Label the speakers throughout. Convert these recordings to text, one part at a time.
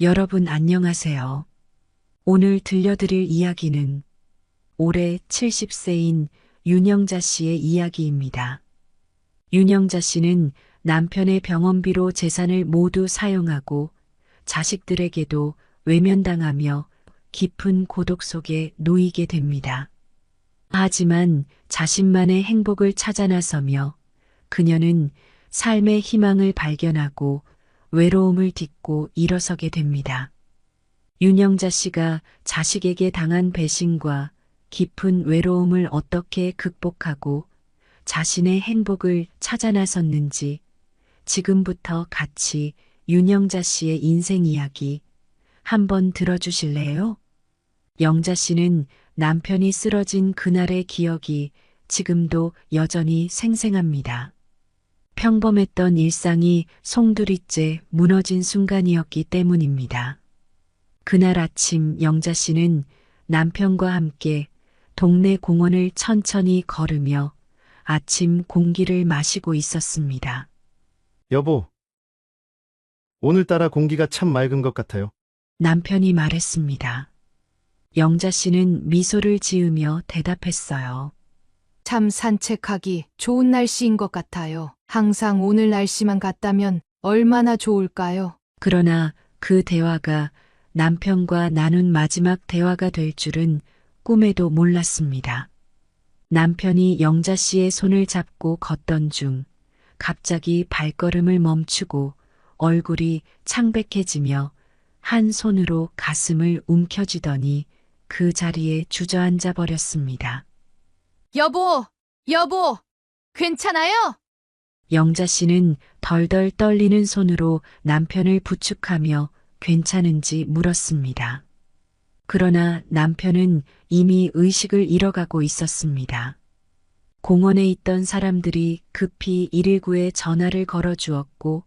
Speaker 1: 여러분 안녕하세요. 오늘 들려드릴 이야기는 올해 70세인 윤영자 씨의 이야기입니다. 윤영자 씨는 남편의 병원비로 재산을 모두 사용하고 자식들에게도 외면당하며 깊은 고독 속에 놓이게 됩니다. 하지만 자신만의 행복을 찾아 나서며 그녀는 삶의 희망을 발견하고 외로움을 딛고 일어서게 됩니다. 윤영자 씨가 자식에게 당한 배신과 깊은 외로움을 어떻게 극복하고 자신의 행복을 찾아 나섰는지 지금부터 같이 윤영자 씨의 인생 이야기 한번 들어주실래요? 영자 씨는 남편이 쓰러진 그날의 기억이 지금도 여전히 생생합니다. 평범했던 일상이 송두리째 무너진 순간이었기 때문입니다. 그날 아침 영자 씨는 남편과 함께 동네 공원을 천천히 걸으며 아침 공기를 마시고 있었습니다.
Speaker 2: 여보, 오늘따라 공기가 참 맑은 것 같아요.
Speaker 1: 남편이 말했습니다. 영자 씨는 미소를 지으며 대답했어요.
Speaker 3: 참 산책하기 좋은 날씨인 것 같아요. 항상 오늘 날씨만 같다면 얼마나 좋을까요?
Speaker 1: 그러나 그 대화가 남편과 나눈 마지막 대화가 될 줄은 꿈에도 몰랐습니다. 남편이 영자 씨의 손을 잡고 걷던 중 갑자기 발걸음을 멈추고 얼굴이 창백해지며 한 손으로 가슴을 움켜쥐더니 그 자리에 주저앉아 버렸습니다.
Speaker 3: 여보, 괜찮아요?
Speaker 1: 영자 씨는 덜덜 떨리는 손으로 남편을 부축하며 괜찮은지 물었습니다. 그러나 남편은 이미 의식을 잃어가고 있었습니다. 공원에 있던 사람들이 급히 119에 전화를 걸어주었고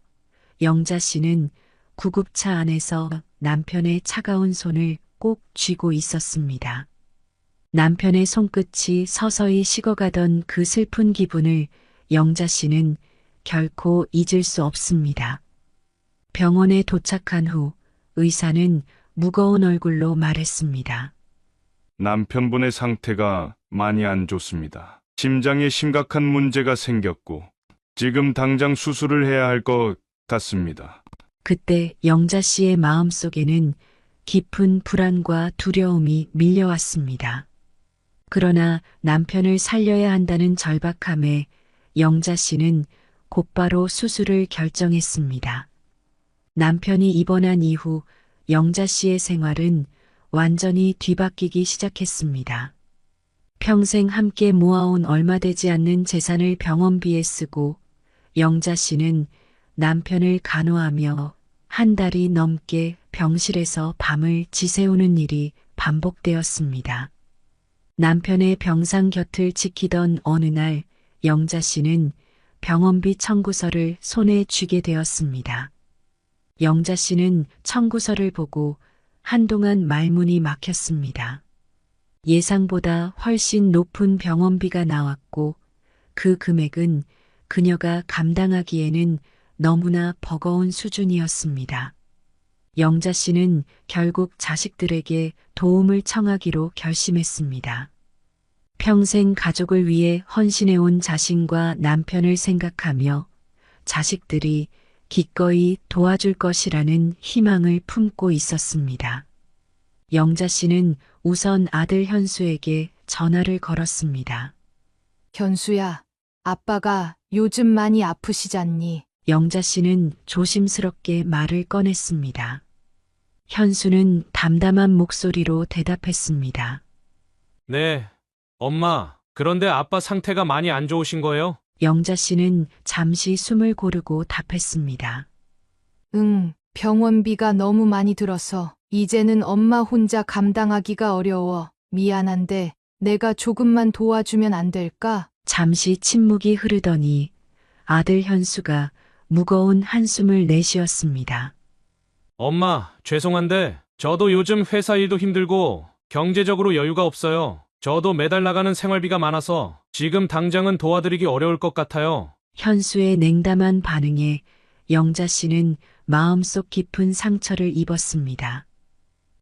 Speaker 1: 영자 씨는 구급차 안에서 남편의 차가운 손을 꼭 쥐고 있었습니다. 남편의 손끝이 서서히 식어가던 그 슬픈 기분을 영자 씨는 결코 잊을 수 없습니다. 병원에 도착한 후 의사는 무거운 얼굴로 말했습니다.
Speaker 4: 남편분의 상태가 많이 안 좋습니다. 심장에 심각한 문제가 생겼고 지금 당장 수술을 해야 할 것 같습니다.
Speaker 1: 그때 영자 씨의 마음속에는 깊은 불안과 두려움이 밀려왔습니다. 그러나 남편을 살려야 한다는 절박함에 영자 씨는 곧바로 수술을 결정했습니다. 남편이 입원한 이후 영자 씨의 생활은 완전히 뒤바뀌기 시작했습니다. 평생 함께 모아온 얼마 되지 않는 재산을 병원비에 쓰고 영자 씨는 남편을 간호하며 한 달이 넘게 병실에서 밤을 지새우는 일이 반복되었습니다. 남편의 병상 곁을 지키던 어느 날 영자 씨는 병원비 청구서를 손에 쥐게 되었습니다. 영자 씨는 청구서를 보고 한동안 말문이 막혔습니다. 예상보다 훨씬 높은 병원비가 나왔고 그 금액은 그녀가 감당하기에는 너무나 버거운 수준이었습니다. 영자 씨는 결국 자식들에게 도움을 청하기로 결심했습니다. 평생 가족을 위해 헌신해온 자신과 남편을 생각하며 자식들이 기꺼이 도와줄 것이라는 희망을 품고 있었습니다. 영자 씨는 우선 아들 현수에게 전화를 걸었습니다.
Speaker 3: 현수야, 아빠가 요즘 많이 아프시잖니?
Speaker 1: 영자 씨는 조심스럽게 말을 꺼냈습니다. 현수는 담담한 목소리로 대답했습니다.
Speaker 5: 네, 엄마. 그런데 아빠 상태가 많이 안 좋으신 거예요?
Speaker 1: 영자 씨는 잠시 숨을 고르고 답했습니다.
Speaker 3: 응, 병원비가 너무 많이 들어서 이제는 엄마 혼자 감당하기가 어려워. 미안한데 내가 조금만 도와주면 안 될까?
Speaker 1: 잠시 침묵이 흐르더니 아들 현수가 무거운 한숨을 내쉬었습니다.
Speaker 5: 엄마, 죄송한데 저도 요즘 회사 일도 힘들고 경제적으로 여유가 없어요. 저도 매달 나가는 생활비가 많아서 지금 당장은 도와드리기 어려울 것 같아요.
Speaker 1: 현수의 냉담한 반응에 영자 씨는 마음속 깊은 상처를 입었습니다.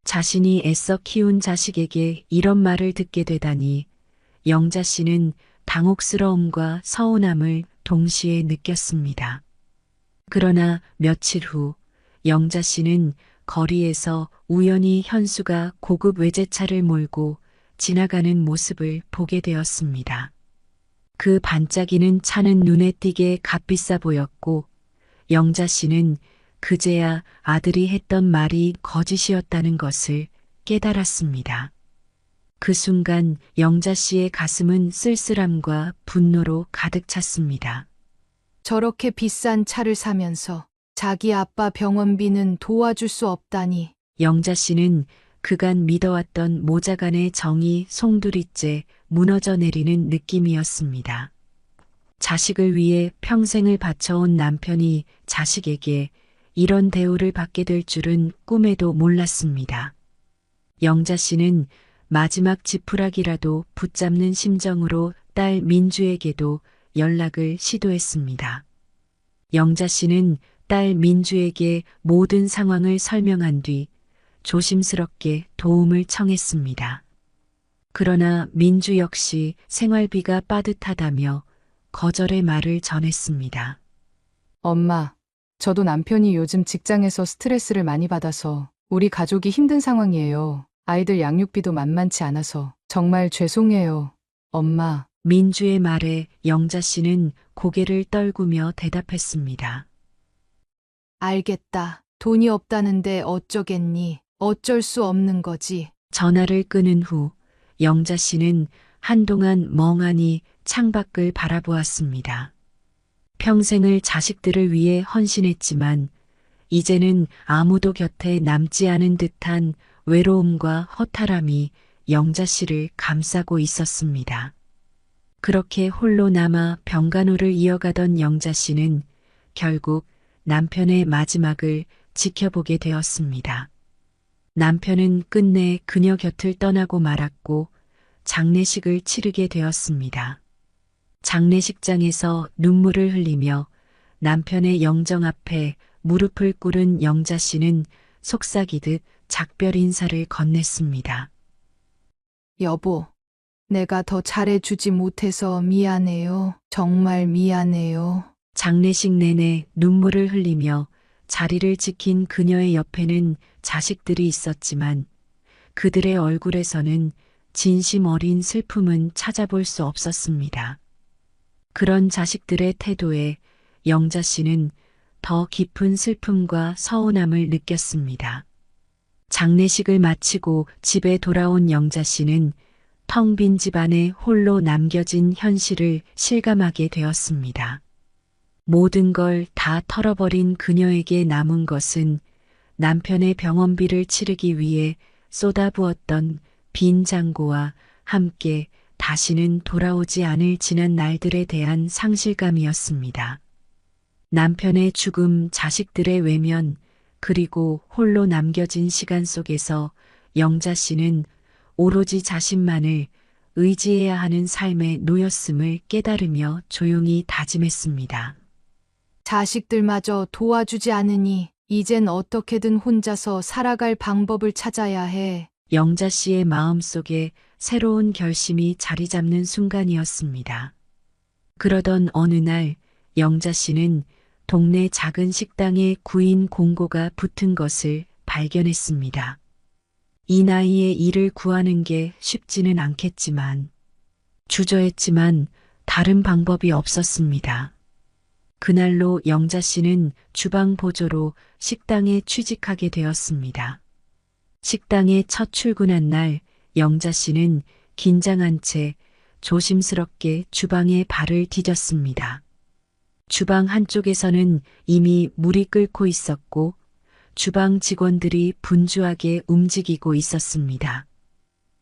Speaker 1: 자신이 애써 키운 자식에게 이런 말을 듣게 되다니 영자 씨는 당혹스러움과 서운함을 동시에 느꼈습니다. 그러나 며칠 후 영자 씨는 거리에서 우연히 현수가 고급 외제차를 몰고 지나가는 모습을 보게 되었습니다. 그 반짝이는 차는 눈에 띄게 값비싸 보였고 영자 씨는 그제야 아들이 했던 말이 거짓이었다는 것을 깨달았습니다. 그 순간 영자 씨의 가슴은 쓸쓸함과 분노로 가득 찼습니다.
Speaker 3: 저렇게 비싼 차를 사면서 자기 아빠 병원비는 도와줄 수 없다니.
Speaker 1: 영자 씨는 그간 믿어왔던 모자간의 정이 송두리째 무너져 내리는 느낌이었습니다. 자식을 위해 평생을 바쳐온 남편이 자식에게 이런 대우를 받게 될 줄은 꿈에도 몰랐습니다. 영자 씨는 마지막 지푸라기라도 붙잡는 심정으로 딸 민주에게도 연락을 시도했습니다. 영자 씨는 딸 민주에게 모든 상황을 설명한 뒤 조심스럽게 도움을 청했습니다. 그러나 민주 역시 생활비가 빠듯하다며 거절의 말을 전했습니다.
Speaker 6: 엄마, 저도 남편이 요즘 직장에서 스트레스를 많이 받아서 우리 가족이 힘든 상황이에요. 아이들 양육비도 만만치 않아서 정말 죄송해요. 엄마.
Speaker 1: 민주의 말에 영자 씨는 고개를 떨구며 대답했습니다.
Speaker 3: 알겠다. 돈이 없다는데 어쩌겠니? 어쩔 수 없는 거지.
Speaker 1: 전화를 끊은 후 영자 씨는 한동안 멍하니 창밖을 바라보았습니다. 평생을 자식들을 위해 헌신했지만 이제는 아무도 곁에 남지 않은 듯한 외로움과 허탈함이 영자 씨를 감싸고 있었습니다. 그렇게 홀로 남아 병간호를 이어가던 영자 씨는 결국 남편의 마지막을 지켜보게 되었습니다. 남편은 끝내 그녀 곁을 떠나고 말았고 장례식을 치르게 되었습니다. 장례식장에서 눈물을 흘리며 남편의 영정 앞에 무릎을 꿇은 영자 씨는 속삭이듯 작별 인사를 건넸습니다.
Speaker 3: 여보, 내가 더 잘해주지 못해서 미안해요. 정말 미안해요.
Speaker 1: 장례식 내내 눈물을 흘리며 자리를 지킨 그녀의 옆에는 자식들이 있었지만 그들의 얼굴에서는 진심 어린 슬픔은 찾아볼 수 없었습니다. 그런 자식들의 태도에 영자 씨는 더 깊은 슬픔과 서운함을 느꼈습니다. 장례식을 마치고 집에 돌아온 영자 씨는 텅 빈 집안에 홀로 남겨진 현실을 실감하게 되었습니다. 모든 걸 다 털어버린 그녀에게 남은 것은 남편의 병원비를 치르기 위해 쏟아부었던 빈 잔고와 함께 다시는 돌아오지 않을 지난 날들에 대한 상실감이었습니다. 남편의 죽음, 자식들의 외면, 그리고 홀로 남겨진 시간 속에서 영자 씨는 오로지 자신만을 의지해야 하는 삶에 놓였음을 깨달으며 조용히 다짐했습니다.
Speaker 3: 자식들마저 도와주지 않으니 이젠 어떻게든 혼자서 살아갈 방법을 찾아야 해.
Speaker 1: 영자 씨의 마음속에 새로운 결심이 자리 잡는 순간이었습니다. 그러던 어느 날 영자 씨는 동네 작은 식당에 구인 공고가 붙은 것을 발견했습니다. 이 나이에 일을 구하는 게 쉽지는 않겠지만 주저했지만 다른 방법이 없었습니다. 그날로 영자 씨는 주방 보조로 식당에 취직하게 되었습니다. 식당에 첫 출근한 날 영자 씨는 긴장한 채 조심스럽게 주방에 발을 디뎠습니다. 주방 한쪽에서는 이미 물이 끓고 있었고 주방 직원들이 분주하게 움직이고 있었습니다.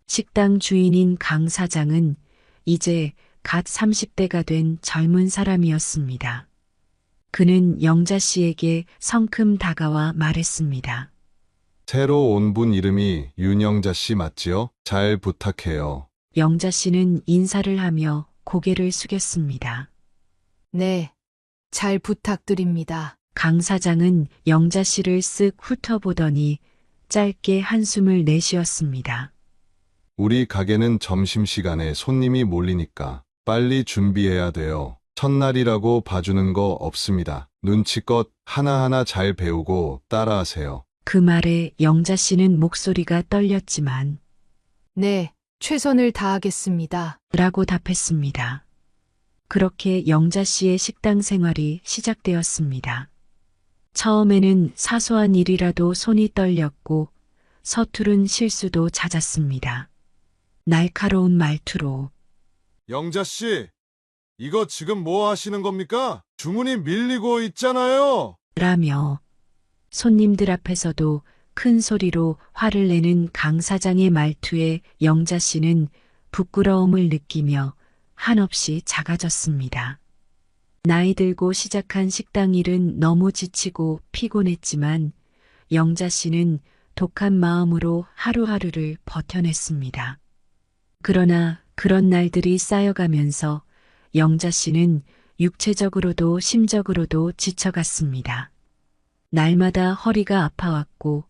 Speaker 1: 식당 주인인 강 사장은 이제 갓 30대가 된 젊은 사람이었습니다. 그는 영자 씨에게 성큼 다가와 말했습니다.
Speaker 7: 새로 온 분 이름이 윤영자 씨 맞지요? 잘 부탁해요.
Speaker 1: 영자 씨는 인사를 하며 고개를 숙였습니다.
Speaker 3: 네, 잘 부탁드립니다.
Speaker 1: 강 사장은 영자 씨를 쓱 훑어보더니 짧게 한숨을 내쉬었습니다.
Speaker 7: 우리 가게는 점심시간에 손님이 몰리니까 빨리 준비해야 돼요. 첫날이라고 봐주는 거 없습니다. 눈치껏 하나하나 잘 배우고 따라하세요.
Speaker 1: 그 말에 영자 씨는 목소리가 떨렸지만
Speaker 3: 네, 최선을 다하겠습니다.
Speaker 1: 라고 답했습니다. 그렇게 영자 씨의 식당 생활이 시작되었습니다. 처음에는 사소한 일이라도 손이 떨렸고 서투른 실수도 잦았습니다. 날카로운 말투로
Speaker 7: 영자씨, 이거 지금 뭐 하시는 겁니까? 주문이 밀리고 있잖아요.
Speaker 1: 라며 손님들 앞에서도 큰 소리로 화를 내는 강 사장의 말투에 영자 씨는 부끄러움을 느끼며 한없이 작아졌습니다. 나이 들고 시작한 식당 일은 너무 지치고 피곤했지만 영자 씨는 독한 마음으로 하루하루를 버텨냈습니다. 그러나 그런 날들이 쌓여가면서 영자 씨는 육체적으로도 심적으로도 지쳐갔습니다. 날마다 허리가 아파왔고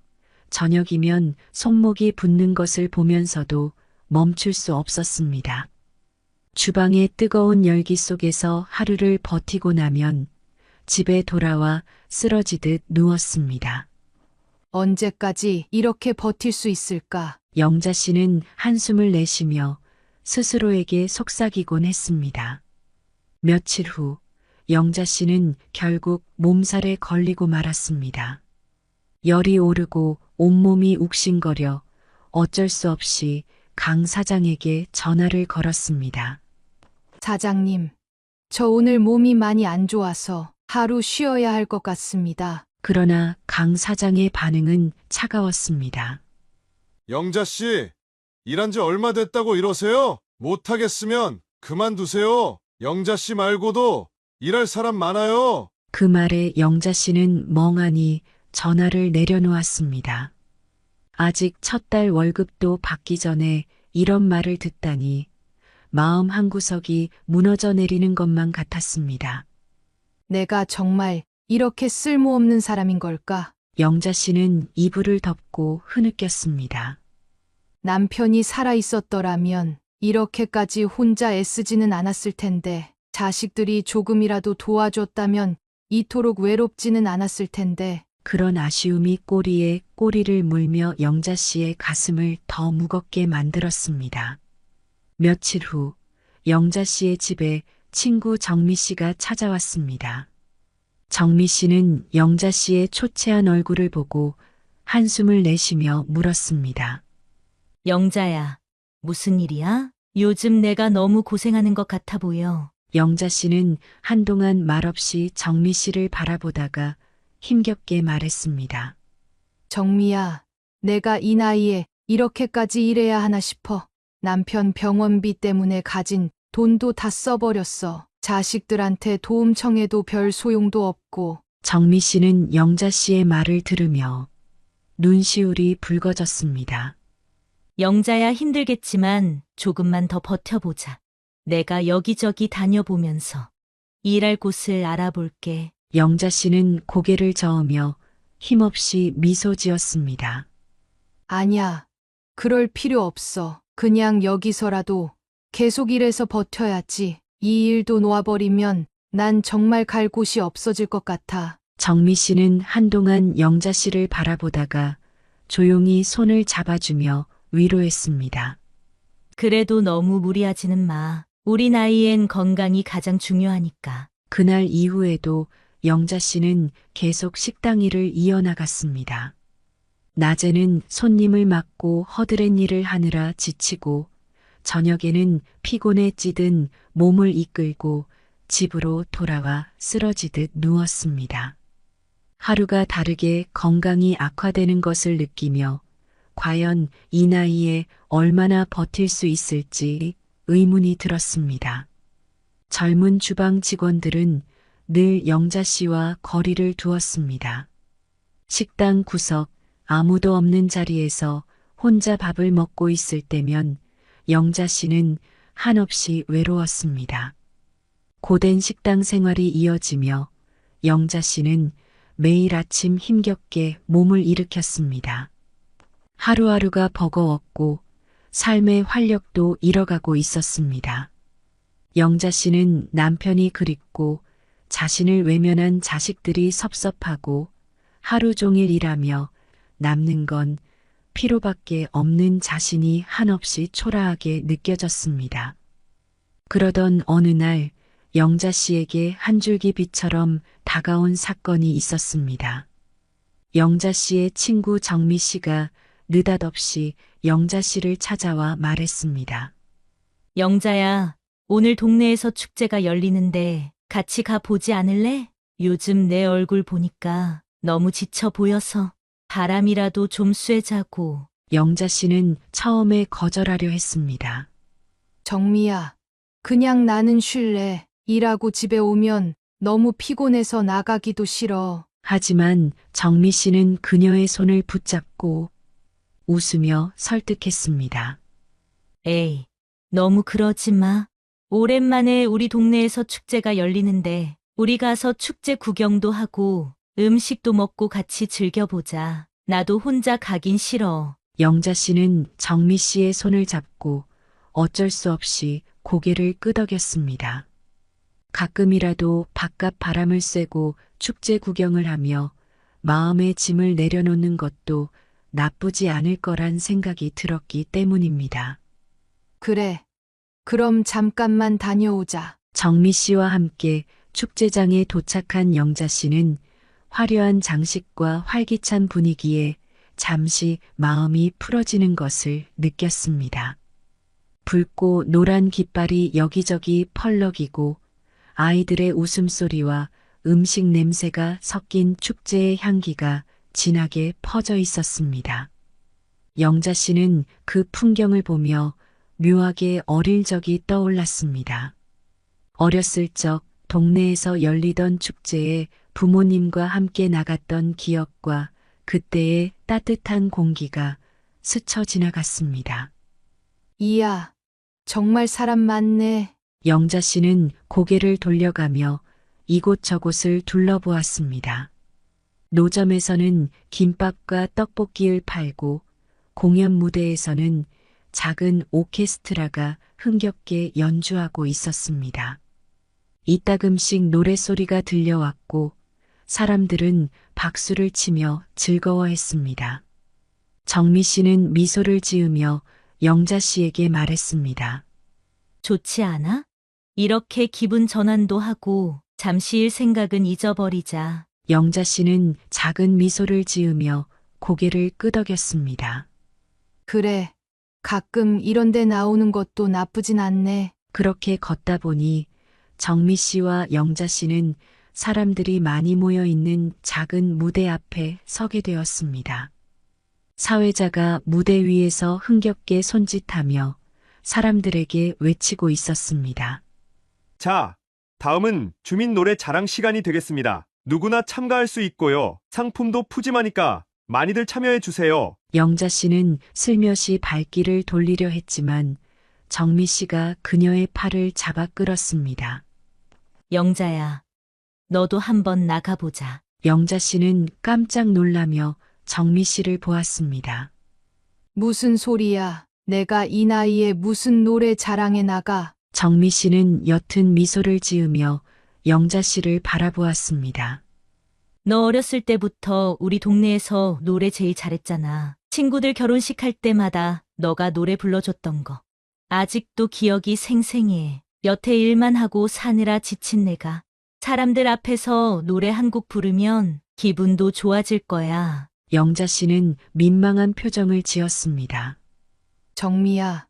Speaker 1: 저녁이면 손목이 붓는 것을 보면서도 멈출 수 없었습니다. 주방의 뜨거운 열기 속에서 하루를 버티고 나면 집에 돌아와 쓰러지듯 누웠습니다.
Speaker 3: 언제까지 이렇게 버틸 수 있을까?
Speaker 1: 영자 씨는 한숨을 내쉬며 스스로에게 속삭이곤 했습니다. 며칠 후 영자 씨는 결국 몸살에 걸리고 말았습니다. 열이 오르고 온몸이 욱신거려 어쩔 수 없이 강 사장에게 전화를 걸었습니다.
Speaker 3: 사장님, 저 오늘 몸이 많이 안 좋아서 하루 쉬어야 할 것 같습니다.
Speaker 1: 그러나 강 사장의 반응은 차가웠습니다.
Speaker 7: 영자씨, 일한 지 얼마 됐다고 이러세요? 못하겠으면 그만두세요. 영자씨 말고도 일할 사람 많아요.
Speaker 1: 그 말에 영자 씨는 멍하니 전화를 내려놓았습니다. 아직 첫 달 월급도 받기 전에 이런 말을 듣다니 마음 한구석이 무너져 내리는 것만 같았습니다.
Speaker 3: 내가 정말 이렇게 쓸모없는 사람인 걸까?
Speaker 1: 영자 씨는 이불을 덮고 흐느꼈습니다.
Speaker 3: 남편이 살아 있었더라면 이렇게까지 혼자 애쓰지는 않았을 텐데, 자식들이 조금이라도 도와줬다면 이토록 외롭지는 않았을 텐데.
Speaker 1: 그런 아쉬움이 꼬리에 꼬리를 물며 영자 씨의 가슴을 더 무겁게 만들었습니다. 며칠 후 영자 씨의 집에 친구 정미 씨가 찾아왔습니다. 정미 씨는 영자 씨의 초췌한 얼굴을 보고 한숨을 내쉬며 물었습니다.
Speaker 8: 영자야, 무슨 일이야? 요즘 내가 너무 고생하는 것 같아 보여.
Speaker 1: 영자 씨는 한동안 말없이 정미 씨를 바라보다가 힘겹게 말했습니다.
Speaker 3: 정미야, 내가 이 나이에 이렇게까지 일해야 하나 싶어. 남편 병원비 때문에 가진 돈도 다 써버렸어. 자식들한테 도움 청해도 별 소용도 없고.
Speaker 1: 정미 씨는 영자 씨의 말을 들으며 눈시울이 붉어졌습니다.
Speaker 8: 영자야, 힘들겠지만 조금만 더 버텨보자. 내가 여기저기 다녀보면서 일할 곳을 알아볼게.
Speaker 1: 영자 씨는 고개를 저으며 힘없이 미소 지었습니다.
Speaker 3: 아니야, 그럴 필요 없어. 그냥 여기서라도 계속 일해서 버텨야지. 이 일도 놓아버리면 난 정말 갈 곳이 없어질 것 같아.
Speaker 1: 정미 씨는 한동안 영자 씨를 바라보다가 조용히 손을 잡아주며 위로했습니다.
Speaker 8: 그래도 너무 무리하지는 마. 우리 나이엔 건강이 가장 중요하니까.
Speaker 1: 그날 이후에도 영자 씨는 계속 식당 일을 이어나갔습니다. 낮에는 손님을 맡고 허드렛 일을 하느라 지치고 저녁에는 피곤에 찌든 몸을 이끌고 집으로 돌아와 쓰러지듯 누웠습니다. 하루가 다르게 건강이 악화되는 것을 느끼며 과연 이 나이에 얼마나 버틸 수 있을지 의문이 들었습니다. 젊은 주방 직원들은 늘 영자 씨와 거리를 두었습니다. 식당 구석 아무도 없는 자리에서 혼자 밥을 먹고 있을 때면 영자 씨는 한없이 외로웠습니다. 고된 식당 생활이 이어지며 영자 씨는 매일 아침 힘겹게 몸을 일으켰습니다. 하루하루가 버거웠고 삶의 활력도 잃어가고 있었습니다. 영자 씨는 남편이 그립고 자신을 외면한 자식들이 섭섭하고 하루 종일 일하며 남는 건 피로밖에 없는 자신이 한없이 초라하게 느껴졌습니다. 그러던 어느 날 영자 씨에게 한 줄기 빛처럼 다가온 사건이 있었습니다. 영자 씨의 친구 정미 씨가 느닷없이 영자 씨를 찾아와 말했습니다.
Speaker 8: 영자야, 오늘 동네에서 축제가 열리는데 같이 가 보지 않을래? 요즘 내 얼굴 보니까 너무 지쳐 보여서 바람이라도 좀 쐬자고.
Speaker 1: 영자 씨는 처음에 거절하려 했습니다.
Speaker 3: 정미야, 그냥 나는 쉴래. 일하고 집에 오면 너무 피곤해서 나가기도 싫어.
Speaker 1: 하지만 정미 씨는 그녀의 손을 붙잡고 웃으며 설득했습니다.
Speaker 8: 에이, 너무 그러지 마. 오랜만에 우리 동네에서 축제가 열리는데 우리 가서 축제 구경도 하고 음식도 먹고 같이 즐겨보자. 나도 혼자 가긴 싫어.
Speaker 1: 영자 씨는 정미 씨의 손을 잡고 어쩔 수 없이 고개를 끄덕였습니다. 가끔이라도 바깥 바람을 쐬고 축제 구경을 하며 마음의 짐을 내려놓는 것도 나쁘지 않을 거란 생각이 들었기 때문입니다.
Speaker 3: 그래. 그럼 잠깐만 다녀오자.
Speaker 1: 정미 씨와 함께 축제장에 도착한 영자 씨는 화려한 장식과 활기찬 분위기에 잠시 마음이 풀어지는 것을 느꼈습니다. 붉고 노란 깃발이 여기저기 펄럭이고 아이들의 웃음소리와 음식 냄새가 섞인 축제의 향기가 진하게 퍼져 있었습니다. 영자 씨는 그 풍경을 보며 묘하게 어릴 적이 떠올랐습니다. 어렸을 적 동네에서 열리던 축제에 부모님과 함께 나갔던 기억과 그때의 따뜻한 공기가 스쳐 지나갔습니다.
Speaker 3: 이야, 정말 사람 많네.
Speaker 1: 영자 씨는 고개를 돌려가며 이곳저곳을 둘러보았습니다. 노점에서는 김밥과 떡볶이를 팔고 공연 무대에서는 작은 오케스트라가 흥겹게 연주하고 있었습니다. 이따금씩 노랫소리가 들려왔고 사람들은 박수를 치며 즐거워했습니다. 정미 씨는 미소를 지으며 영자 씨에게 말했습니다.
Speaker 8: 좋지 않아? 이렇게 기분 전환도 하고 잠시 일 생각은 잊어버리자.
Speaker 1: 영자 씨는 작은 미소를 지으며 고개를 끄덕였습니다.
Speaker 3: 그래. 가끔 이런 데 나오는 것도 나쁘진 않네.
Speaker 1: 그렇게 걷다 보니 정미 씨와 영자 씨는 사람들이 많이 모여 있는 작은 무대 앞에 서게 되었습니다. 사회자가 무대 위에서 흥겹게 손짓하며 사람들에게 외치고 있었습니다.
Speaker 9: 자, 다음은 주민 노래 자랑 시간이 되겠습니다. 누구나 참가할 수 있고요. 상품도 푸짐하니까 많이들 참여해 주세요.
Speaker 1: 영자 씨는 슬며시 발길을 돌리려 했지만 정미 씨가 그녀의 팔을 잡아 끌었습니다.
Speaker 8: 영자야, 너도 한번 나가보자.
Speaker 1: 영자 씨는 깜짝 놀라며 정미 씨를 보았습니다.
Speaker 3: 무슨 소리야. 내가 이 나이에 무슨 노래 자랑에 나가.
Speaker 1: 정미 씨는 옅은 미소를 지으며 영자 씨를 바라보았습니다.
Speaker 8: 너 어렸을 때부터 우리 동네에서 노래 제일 잘했잖아. 친구들 결혼식 할 때마다 너가 노래 불러줬던 거. 아직도 기억이 생생해. 여태 일만 하고 사느라 지친 내가 사람들 앞에서 노래 한 곡 부르면 기분도 좋아질 거야.
Speaker 1: 영자 씨는 민망한 표정을 지었습니다.
Speaker 3: 정미야,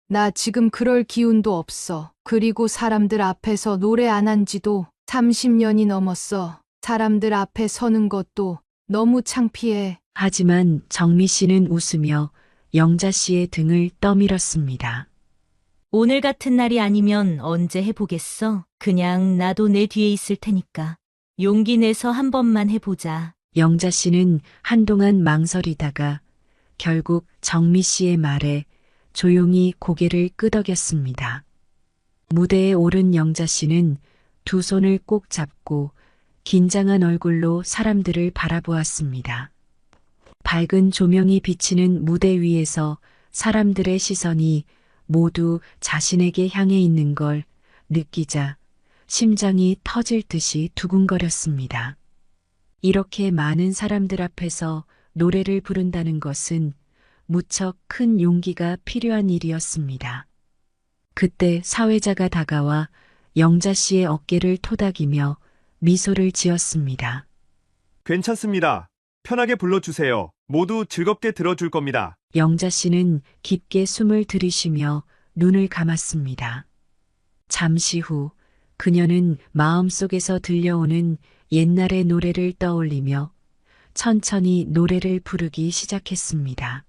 Speaker 3: 나 지금 그럴 기운도 없어. 그리고 사람들 앞에서 노래 안 한 지도 30년이 넘었어. 사람들 앞에 서는 것도 너무 창피해.
Speaker 1: 하지만 정미 씨는 웃으며 영자 씨의 등을 떠밀었습니다.
Speaker 8: 오늘 같은 날이 아니면 언제 해보겠어? 그냥 나도 내 뒤에 있을 테니까. 용기 내서 한 번만 해보자.
Speaker 1: 영자 씨는 한동안 망설이다가 결국 정미 씨의 말에 조용히 고개를 끄덕였습니다. 무대에 오른 영자 씨는 두 손을 꼭 잡고 긴장한 얼굴로 사람들을 바라보았습니다. 밝은 조명이 비치는 무대 위에서 사람들의 시선이 모두 자신에게 향해 있는 걸 느끼자 심장이 터질 듯이 두근거렸습니다. 이렇게 많은 사람들 앞에서 노래를 부른다는 것은 무척 큰 용기가 필요한 일이었습니다. 그때 사회자가 다가와 영자 씨의 어깨를 토닥이며 미소를 지었습니다.
Speaker 9: 괜찮습니다. 편하게 불러주세요. 모두 즐겁게 들어줄 겁니다.
Speaker 1: 영자 씨는 깊게 숨을 들이쉬며 눈을 감았습니다. 잠시 후 그녀는 마음속에서 들려오는 옛날의 노래를 떠올리며 천천히 노래를 부르기 시작했습니다.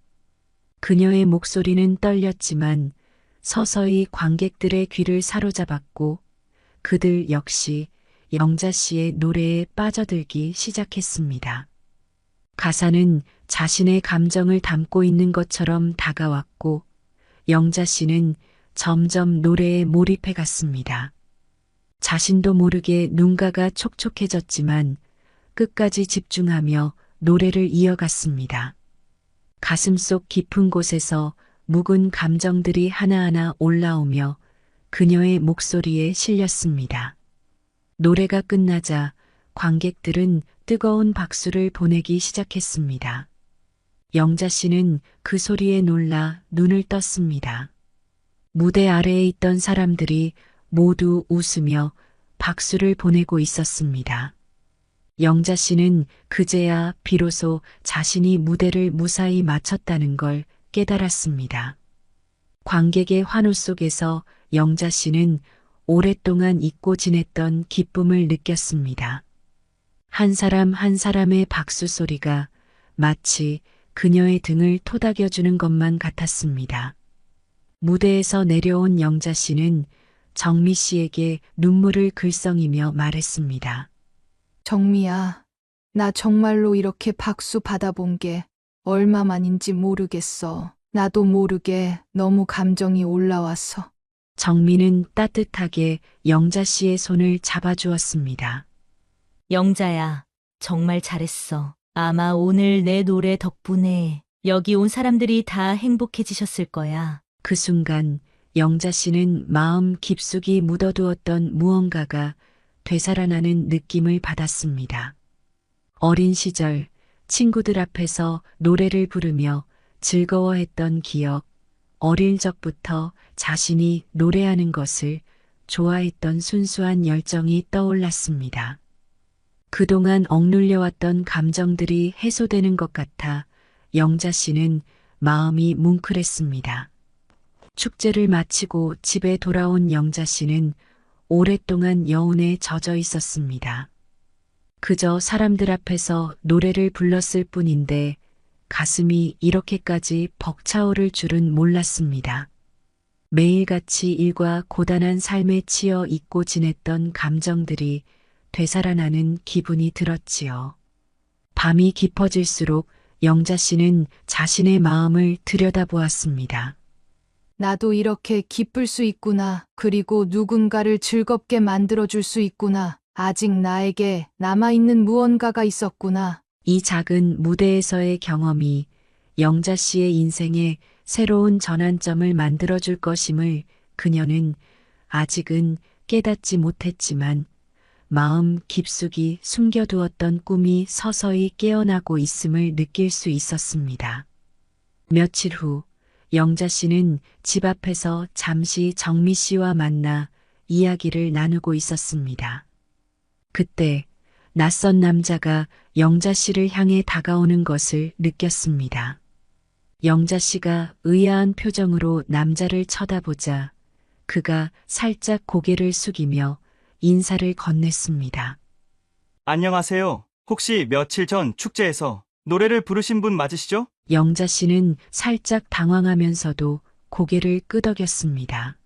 Speaker 1: 그녀의 목소리는 떨렸지만 서서히 관객들의 귀를 사로잡았고 그들 역시 영자 씨의 노래에 빠져들기 시작했습니다. 가사는 자신의 감정을 담고 있는 것처럼 다가왔고 영자 씨는 점점 노래에 몰입해 갔습니다. 자신도 모르게 눈가가 촉촉해졌지만 끝까지 집중하며 노래를 이어갔습니다. 가슴속 깊은 곳에서 묵은 감정들이 하나하나 올라오며 그녀의 목소리에 실렸습니다. 노래가 끝나자 관객들은 뜨거운 박수를 보내기 시작했습니다. 영자 씨는 그 소리에 놀라 눈을 떴습니다. 무대 아래에 있던 사람들이 모두 웃으며 박수를 보내고 있었습니다. 영자 씨는 그제야 비로소 자신이 무대를 무사히 마쳤다는 걸 깨달았습니다. 관객의 환호 속에서 영자 씨는 오랫동안 잊고 지냈던 기쁨을 느꼈습니다. 한 사람 한 사람의 박수 소리가 마치 그녀의 등을 토닥여주는 것만 같았습니다. 무대에서 내려온 영자 씨는 정미 씨에게 눈물을 글썽이며 말했습니다.
Speaker 3: 정미야, 나 정말로 이렇게 박수 받아본 게 얼마만인지 모르겠어. 나도 모르게 너무 감정이 올라왔어.
Speaker 1: 정미는 따뜻하게 영자 씨의 손을 잡아주었습니다.
Speaker 8: 영자야, 정말 잘했어. 아마 오늘 내 노래 덕분에 여기 온 사람들이 다 행복해지셨을 거야.
Speaker 1: 그 순간 영자 씨는 마음 깊숙이 묻어두었던 무언가가 되살아나는 느낌을 받았습니다. 어린 시절 친구들 앞에서 노래를 부르며 즐거워했던 기억, 어릴 적부터 자신이 노래하는 것을 좋아했던 순수한 열정이 떠올랐습니다. 그동안 억눌려왔던 감정들이 해소되는 것 같아 영자 씨는 마음이 뭉클했습니다. 축제를 마치고 집에 돌아온 영자 씨는 오랫동안 여운에 젖어 있었습니다. 그저 사람들 앞에서 노래를 불렀을 뿐인데 가슴이 이렇게까지 벅차오를 줄은 몰랐습니다. 매일같이 일과 고단한 삶에 치여 잊고 지냈던 감정들이 되살아나는 기분이 들었지요. 밤이 깊어질수록 영자 씨는 자신의 마음을 들여다보았습니다.
Speaker 3: 나도 이렇게 기쁠 수 있구나. 그리고 누군가를 즐겁게 만들어줄 수 있구나. 아직 나에게 남아있는 무언가가 있었구나.
Speaker 1: 이 작은 무대에서의 경험이 영자 씨의 인생에 새로운 전환점을 만들어줄 것임을 그녀는 아직은 깨닫지 못했지만 마음 깊숙이 숨겨두었던 꿈이 서서히 깨어나고 있음을 느낄 수 있었습니다. 며칠 후 영자 씨는 집 앞에서 잠시 정미 씨와 만나 이야기를 나누고 있었습니다. 그때 낯선 남자가 영자 씨를 향해 다가오는 것을 느꼈습니다. 영자 씨가 의아한 표정으로 남자를 쳐다보자 그가 살짝 고개를 숙이며 인사를 건넸습니다.
Speaker 10: 안녕하세요. 혹시 며칠 전 축제에서 노래를 부르신 분 맞으시죠?
Speaker 1: 영자 씨는 살짝 당황하면서도 고개를 끄덕였습니다.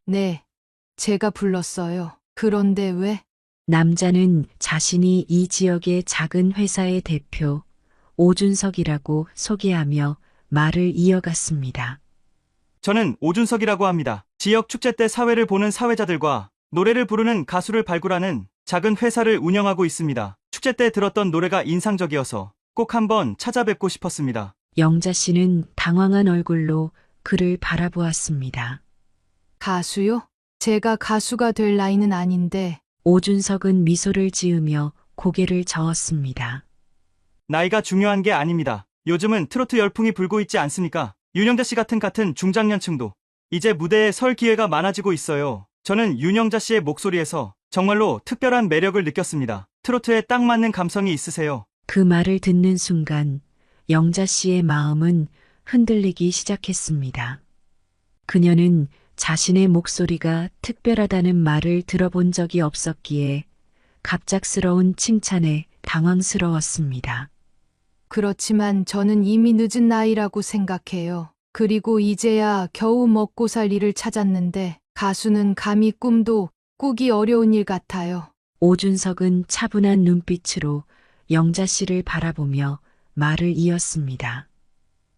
Speaker 3: 네, 제가 불렀어요. 그런데 왜?
Speaker 1: 남자는 자신이 이 지역의 작은 회사의 대표 오준석이라고 소개하며 말을 이어갔습니다.
Speaker 10: 저는 오준석이라고 합니다. 지역 축제 때 사회를 보는 사회자들과 노래를 부르는 가수를 발굴하는 작은 회사를 운영하고 있습니다. 축제 때 들었던 노래가 인상적이어서 꼭 한번 찾아뵙고 싶었습니다.
Speaker 1: 영자 씨는 당황한 얼굴로 그를 바라보았습니다.
Speaker 3: 가수요? 제가 가수가 될 나이는 아닌데.
Speaker 1: 오준석은 미소를 지으며 고개를 저었습니다.
Speaker 10: 나이가 중요한 게 아닙니다. 요즘은 트로트 열풍이 불고 있지 않습니까? 윤영자 씨 같은 중장년층도 이제 무대에 설 기회가 많아지고 있어요. 저는 윤영자 씨의 목소리에서 정말로 특별한 매력을 느꼈습니다. 트로트에 딱 맞는 감성이 있으세요.
Speaker 1: 그 말을 듣는 순간 영자 씨의 마음은 흔들리기 시작했습니다. 그녀는 자신의 목소리가 특별하다는 말을 들어본 적이 없었기에 갑작스러운 칭찬에 당황스러웠습니다.
Speaker 3: 그렇지만 저는 이미 늦은 나이라고 생각해요. 그리고 이제야 겨우 먹고 살 일을 찾았는데 가수는 감히 꿈도 꾸기 어려운 일 같아요.
Speaker 1: 오준석은 차분한 눈빛으로 영자 씨를 바라보며 말을 이었습니다.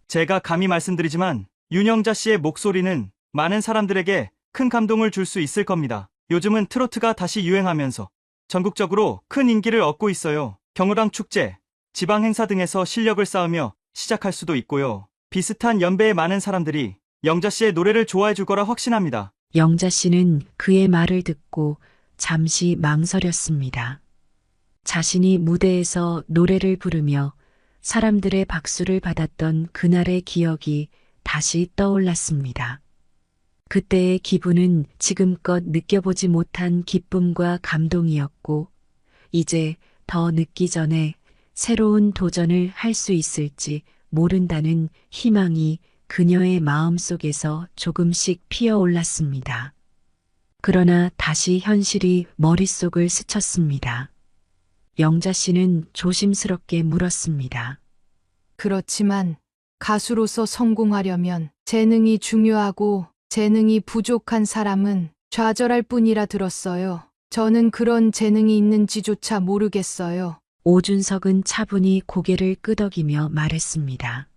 Speaker 10: 제가 감히 말씀드리지만 윤영자 씨의 목소리는 많은 사람들에게 큰 감동을 줄 수 있을 겁니다. 요즘은 트로트가 다시 유행하면서 전국적으로 큰 인기를 얻고 있어요. 경우랑 축제, 지방 행사 등에서 실력을 쌓으며 시작할 수도 있고요. 비슷한 연배의 많은 사람들이 영자 씨의 노래를 좋아해 줄 거라 확신합니다.
Speaker 1: 영자 씨는 그의 말을 듣고 잠시 망설였습니다. 자신이 무대에서 노래를 부르며 사람들의 박수를 받았던 그날의 기억이 다시 떠올랐습니다. 그때의 기분은 지금껏 느껴보지 못한 기쁨과 감동이었고, 이제 더 늦기 전에 새로운 도전을 할 수 있을지 모른다는 희망이 그녀의 마음속에서 조금씩 피어올랐습니다. 그러나 다시 현실이 머릿속을 스쳤습니다. 영자 씨는 조심스럽게 물었습니다.
Speaker 3: 그렇지만 가수로서 성공하려면 재능이 중요하고 재능이 부족한 사람은 좌절할 뿐이라 들었어요. 저는 그런 재능이 있는지조차 모르겠어요.
Speaker 1: 오준석은 차분히 고개를 끄덕이며 말했습니다.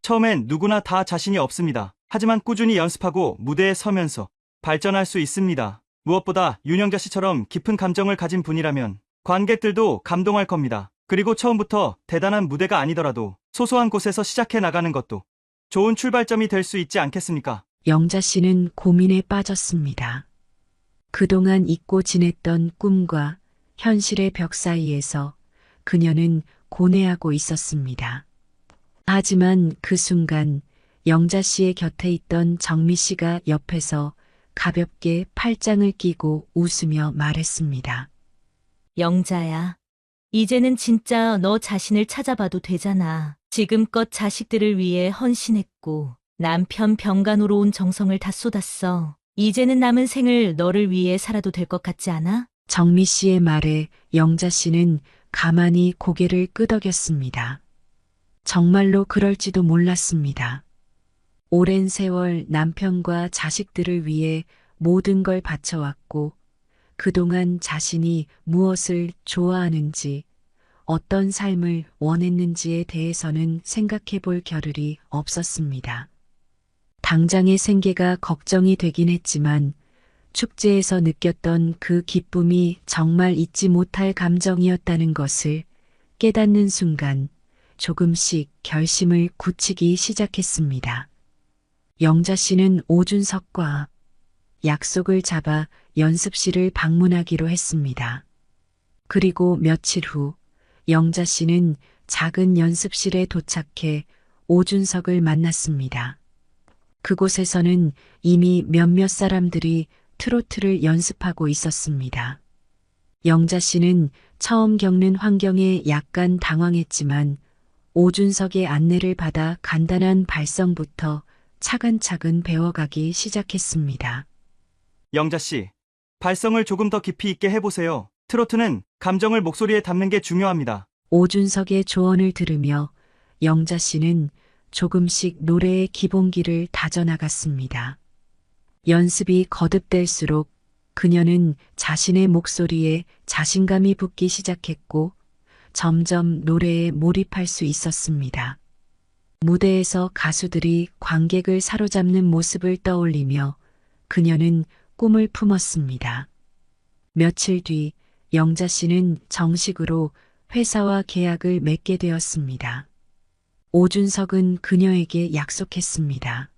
Speaker 10: 처음엔 누구나 다 자신이 없습니다. 하지만 꾸준히 연습하고 무대에 서면서 발전할 수 있습니다. 무엇보다 윤영자 씨처럼 깊은 감정을 가진 분이라면 관객들도 감동할 겁니다. 그리고 처음부터 대단한 무대가 아니더라도 소소한 곳에서 시작해 나가는 것도 좋은 출발점이 될 수 있지 않겠습니까?
Speaker 1: 영자 씨는 고민에 빠졌습니다. 그동안 잊고 지냈던 꿈과 현실의 벽 사이에서 그녀는 고뇌하고 있었습니다. 하지만 그 순간 영자 씨의 곁에 있던 정미 씨가 옆에서 가볍게 팔짱을 끼고 웃으며 말했습니다.
Speaker 8: 영자야, 이제는 진짜 너 자신을 찾아봐도 되잖아. 지금껏 자식들을 위해 헌신했고 남편 병간호로 온 정성을 다 쏟았어. 이제는 남은 생을 너를 위해 살아도 될 것 같지 않아?
Speaker 1: 정미 씨의 말에 영자 씨는 가만히 고개를 끄덕였습니다. 정말로 그럴지도 몰랐습니다. 오랜 세월 남편과 자식들을 위해 모든 걸 바쳐왔고 그동안 자신이 무엇을 좋아하는지 어떤 삶을 원했는지에 대해서는 생각해 볼 겨를이 없었습니다. 당장의 생계가 걱정이 되긴 했지만 축제에서 느꼈던 그 기쁨이 정말 잊지 못할 감정이었다는 것을 깨닫는 순간 조금씩 결심을 굳히기 시작했습니다. 영자 씨는 오준석과 약속을 잡아 연습실을 방문하기로 했습니다. 그리고 며칠 후 영자 씨는 작은 연습실에 도착해 오준석을 만났습니다. 그곳에서는 이미 몇몇 사람들이 트로트를 연습하고 있었습니다. 영자 씨는 처음 겪는 환경에 약간 당황했지만 오준석의 안내를 받아 간단한 발성부터 차근차근 배워가기 시작했습니다.
Speaker 10: 영자 씨, 발성을 조금 더 깊이 있게 해보세요. 트로트는 감정을 목소리에 담는 게 중요합니다.
Speaker 1: 오준석의 조언을 들으며 영자 씨는 조금씩 노래의 기본기를 다져나갔습니다. 연습이 거듭될수록 그녀는 자신의 목소리에 자신감이 붙기 시작했고 점점 노래에 몰입할 수 있었습니다. 무대에서 가수들이 관객을 사로잡는 모습을 떠올리며 그녀는 꿈을 품었습니다. 며칠 뒤 영자 씨는 정식으로 회사와 계약을 맺게 되었습니다. 오준석은 그녀에게 약속했습니다.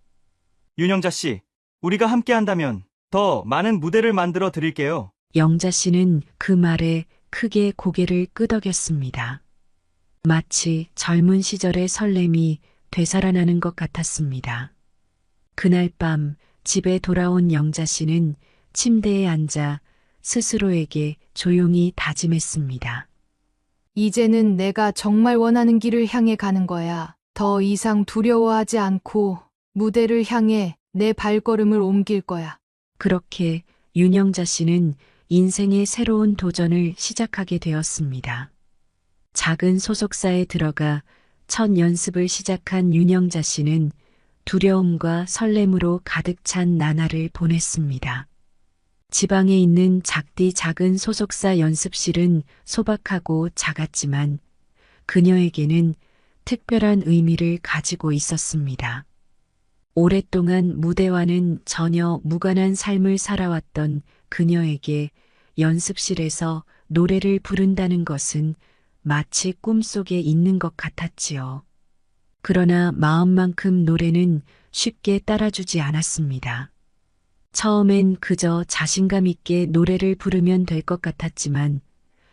Speaker 10: 윤영자 씨, 우리가 함께 한다면 더 많은 무대를 만들어 드릴게요.
Speaker 1: 영자 씨는 그 말에 크게 고개를 끄덕였습니다. 마치 젊은 시절의 설렘이 되살아나는 것 같았습니다. 그날 밤 집에 돌아온 영자 씨는 침대에 앉아 스스로에게 조용히 다짐했습니다.
Speaker 3: 이제는 내가 정말 원하는 길을 향해 가는 거야. 더 이상 두려워하지 않고 무대를 향해 내 발걸음을 옮길 거야.
Speaker 1: 그렇게 윤영자 씨는 인생의 새로운 도전을 시작하게 되었습니다. 작은 소속사에 들어가 첫 연습을 시작한 윤영자 씨는 두려움과 설렘으로 가득 찬 나날을 보냈습니다. 지방에 있는 작디 작은 소속사 연습실은 소박하고 작았지만 그녀에게는 특별한 의미를 가지고 있었습니다. 오랫동안 무대와는 전혀 무관한 삶을 살아왔던 그녀에게 연습실에서 노래를 부른다는 것은 마치 꿈속에 있는 것 같았지요. 그러나 마음만큼 노래는 쉽게 따라주지 않았습니다. 처음엔 그저 자신감 있게 노래를 부르면 될 것 같았지만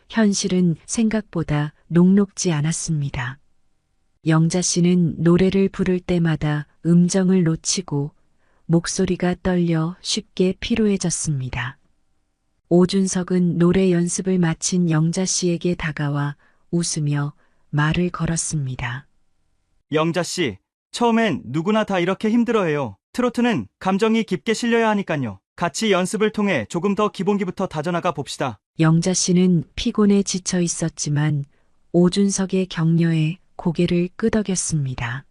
Speaker 1: 현실은 생각보다 녹록지 않았습니다. 영자 씨는 노래를 부를 때마다 음정을 놓치고 목소리가 떨려 쉽게 피로해졌습니다. 오준석은 노래 연습을 마친 영자 씨에게 다가와 웃으며 말을 걸었습니다.
Speaker 10: 영자 씨, 처음엔 누구나 다 이렇게 힘들어해요. 트로트는 감정이 깊게 실려야 하니까요. 같이 연습을 통해 조금 더 기본기부터 다져나가 봅시다.
Speaker 1: 영자 씨는 피곤에 지쳐 있었지만 오준석의 격려에 고개를 끄덕였습니다.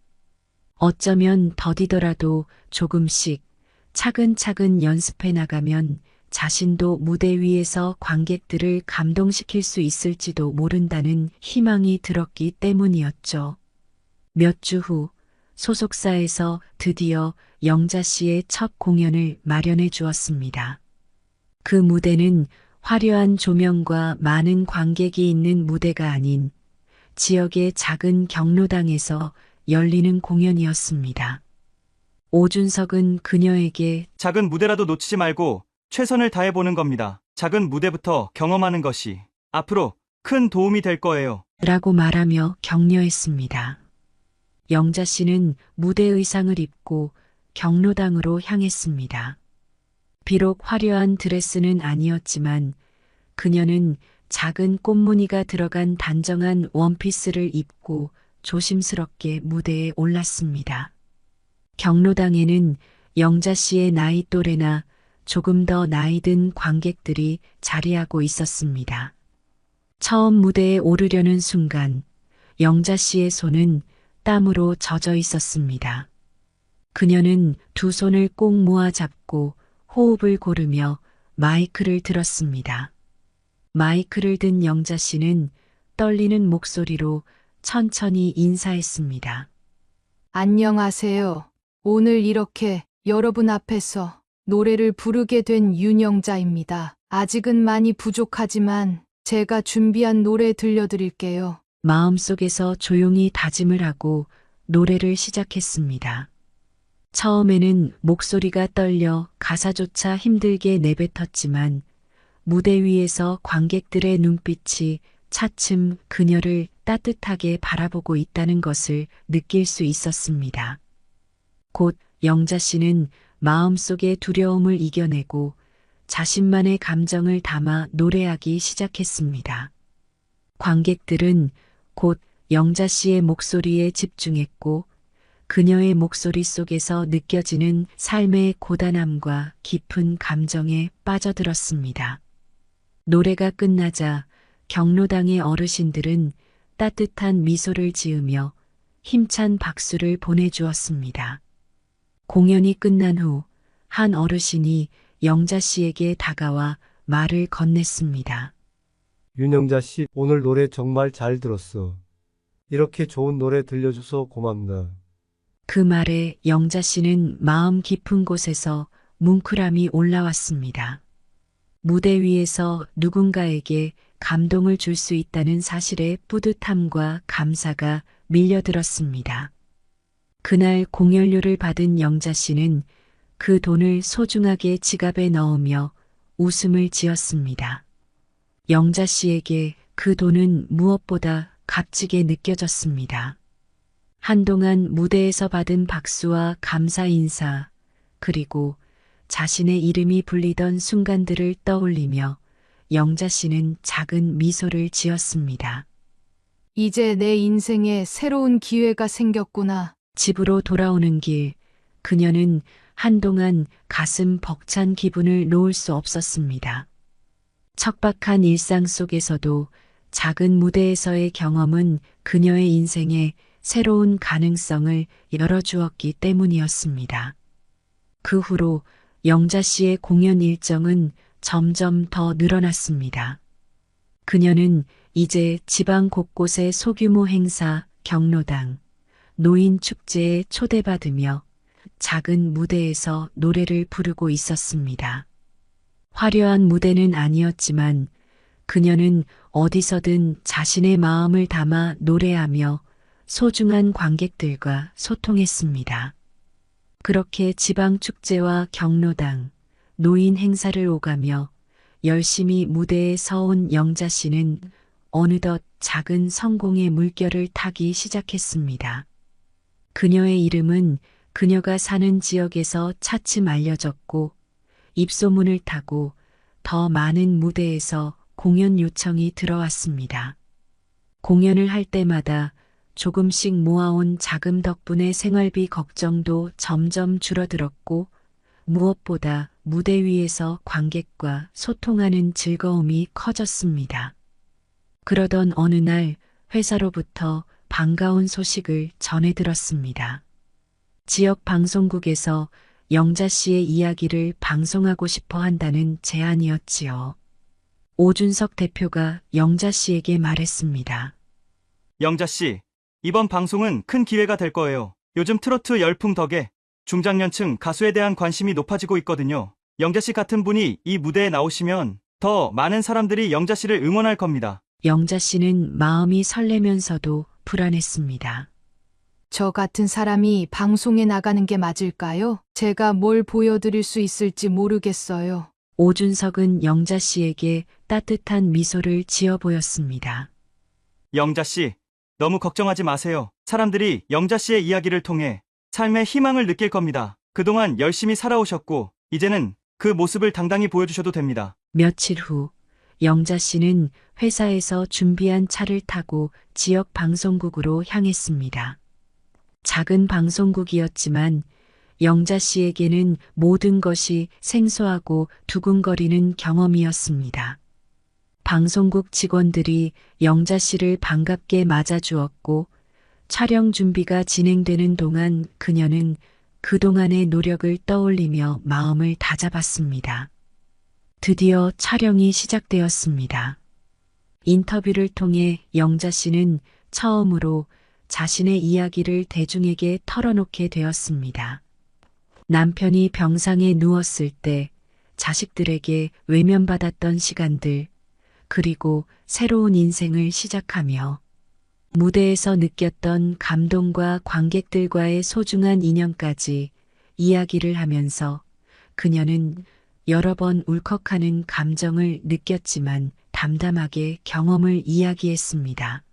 Speaker 1: 어쩌면 더디더라도 조금씩 차근차근 연습해 나가면 자신도 무대 위에서 관객들을 감동시킬 수 있을지도 모른다는 희망이 들었기 때문이었죠. 몇 주 후 소속사에서 드디어 영자 씨의 첫 공연을 마련해 주었습니다. 그 무대는 화려한 조명과 많은 관객이 있는 무대가 아닌 지역의 작은 경로당에서 열리는 공연이었습니다. 오준석은 그녀에게
Speaker 10: 작은 무대라도 놓치지 말고 최선을 다해보는 겁니다. 작은 무대부터 경험하는 것이 앞으로 큰 도움이 될 거예요.
Speaker 1: 라고 말하며 격려했습니다. 영자 씨는 무대 의상을 입고 경로당으로 향했습니다. 비록 화려한 드레스는 아니었지만 그녀는 작은 꽃무늬가 들어간 단정한 원피스를 입고 조심스럽게 무대에 올랐습니다. 경로당에는 영자 씨의 나이 또래나 조금 더 나이 든 관객들이 자리하고 있었습니다. 처음 무대에 오르려는 순간 영자 씨의 손은 땀으로 젖어 있었습니다. 그녀는 두 손을 꼭 모아 잡고 호흡을 고르며 마이크를 들었습니다. 마이크를 든 영자 씨는 떨리는 목소리로 천천히 인사했습니다.
Speaker 3: 안녕하세요. 오늘 이렇게 여러분 앞에서 노래를 부르게 된 윤영자입니다. 아직은 많이 부족하지만 제가 준비한 노래 들려드릴게요.
Speaker 1: 마음속에서 조용히 다짐을 하고 노래를 시작했습니다. 처음에는 목소리가 떨려 가사조차 힘들게 내뱉었지만 무대 위에서 관객들의 눈빛이 차츰 그녀를 따뜻하게 바라보고 있다는 것을 느낄 수 있었습니다. 곧 영자 씨는 마음속의 두려움을 이겨내고 자신만의 감정을 담아 노래하기 시작했습니다. 관객들은 곧 영자 씨의 목소리에 집중했고 그녀의 목소리 속에서 느껴지는 삶의 고단함과 깊은 감정에 빠져들었습니다. 노래가 끝나자 경로당의 어르신들은 따뜻한 미소를 지으며 힘찬 박수를 보내주었습니다. 공연이 끝난 후 한 어르신이 영자 씨에게 다가와 말을 건넸습니다.
Speaker 11: 윤영자 씨, 오늘 노래 정말 잘 들었어. 이렇게 좋은 노래 들려줘서 고맙나.
Speaker 1: 그 말에 영자 씨는 마음 깊은 곳에서 뭉클함이 올라왔습니다. 무대 위에서 누군가에게 감동을 줄 수 있다는 사실에 뿌듯함과 감사가 밀려들었습니다. 그날 공연료를 받은 영자 씨는 그 돈을 소중하게 지갑에 넣으며 웃음을 지었습니다. 영자 씨에게 그 돈은 무엇보다 값지게 느껴졌습니다. 한동안 무대에서 받은 박수와 감사 인사, 그리고 자신의 이름이 불리던 순간들을 떠올리며 영자 씨는 작은 미소를 지었습니다.
Speaker 3: 이제 내 인생에 새로운 기회가 생겼구나.
Speaker 1: 집으로 돌아오는 길, 그녀는 한동안 가슴 벅찬 기분을 놓을 수 없었습니다. 척박한 일상 속에서도 작은 무대에서의 경험은 그녀의 인생에 새로운 가능성을 열어주었기 때문이었습니다. 그 후로 영자 씨의 공연 일정은 점점 더 늘어났습니다. 그녀는 이제 지방 곳곳의 소규모 행사, 경로당, 노인 축제에 초대받으며 작은 무대에서 노래를 부르고 있었습니다. 화려한 무대는 아니었지만 그녀는 어디서든 자신의 마음을 담아 노래하며 소중한 관객들과 소통했습니다. 그렇게 지방 축제와 경로당, 노인 행사를 오가며 열심히 무대에 서온 영자 씨는 어느덧 작은 성공의 물결을 타기 시작했습니다. 그녀의 이름은 그녀가 사는 지역에서 차츰 알려졌고 입소문을 타고 더 많은 무대에서 공연 요청이 들어왔습니다. 공연을 할 때마다 조금씩 모아온 자금 덕분에 생활비 걱정도 점점 줄어들었고 무엇보다 무대 위에서 관객과 소통하는 즐거움이 커졌습니다. 그러던 어느 날 회사로부터 반가운 소식을 전해 들었습니다. 지역 방송국에서 영자 씨의 이야기를 방송하고 싶어 한다는 제안이었지요. 오준석 대표가 영자 씨에게 말했습니다.
Speaker 10: 영자 씨, 이번 방송은 큰 기회가 될 거예요. 요즘 트로트 열풍 덕에 중장년층 가수에 대한 관심이 높아지고 있거든요. 영자 씨 같은 분이 이 무대에 나오시면 더 많은 사람들이 영자 씨를 응원할 겁니다.
Speaker 1: 영자 씨는 마음이 설레면서도 불안했습니다.
Speaker 3: 저 같은 사람이 방송에 나가는 게 맞을까요? 제가 뭘 보여드릴 수 있을지 모르겠어요.
Speaker 1: 오준석은 영자 씨에게 따뜻한 미소를 지어 보였습니다.
Speaker 10: 영자 씨, 너무 걱정하지 마세요. 사람들이 영자 씨의 이야기를 통해 삶의 희망을 느낄 겁니다. 그동안 열심히 살아오셨고 이제는 그 모습을 당당히 보여주셔도 됩니다.
Speaker 1: 며칠 후 영자 씨는 회사에서 준비한 차를 타고 지역 방송국으로 향했습니다. 작은 방송국이었지만 영자 씨에게는 모든 것이 생소하고 두근거리는 경험이었습니다. 방송국 직원들이 영자 씨를 반갑게 맞아주었고 촬영 준비가 진행되는 동안 그녀는 그동안의 노력을 떠올리며 마음을 다잡았습니다. 드디어 촬영이 시작되었습니다. 인터뷰를 통해 영자 씨는 처음으로 자신의 이야기를 대중에게 털어놓게 되었습니다. 남편이 병상에 누웠을 때 자식들에게 외면받았던 시간들, 그리고 새로운 인생을 시작하며 무대에서 느꼈던 감동과 관객들과의 소중한 인연까지 이야기를 하면서 그녀는 여러 번 울컥하는 감정을 느꼈지만 담담하게 경험을 이야기했습니다.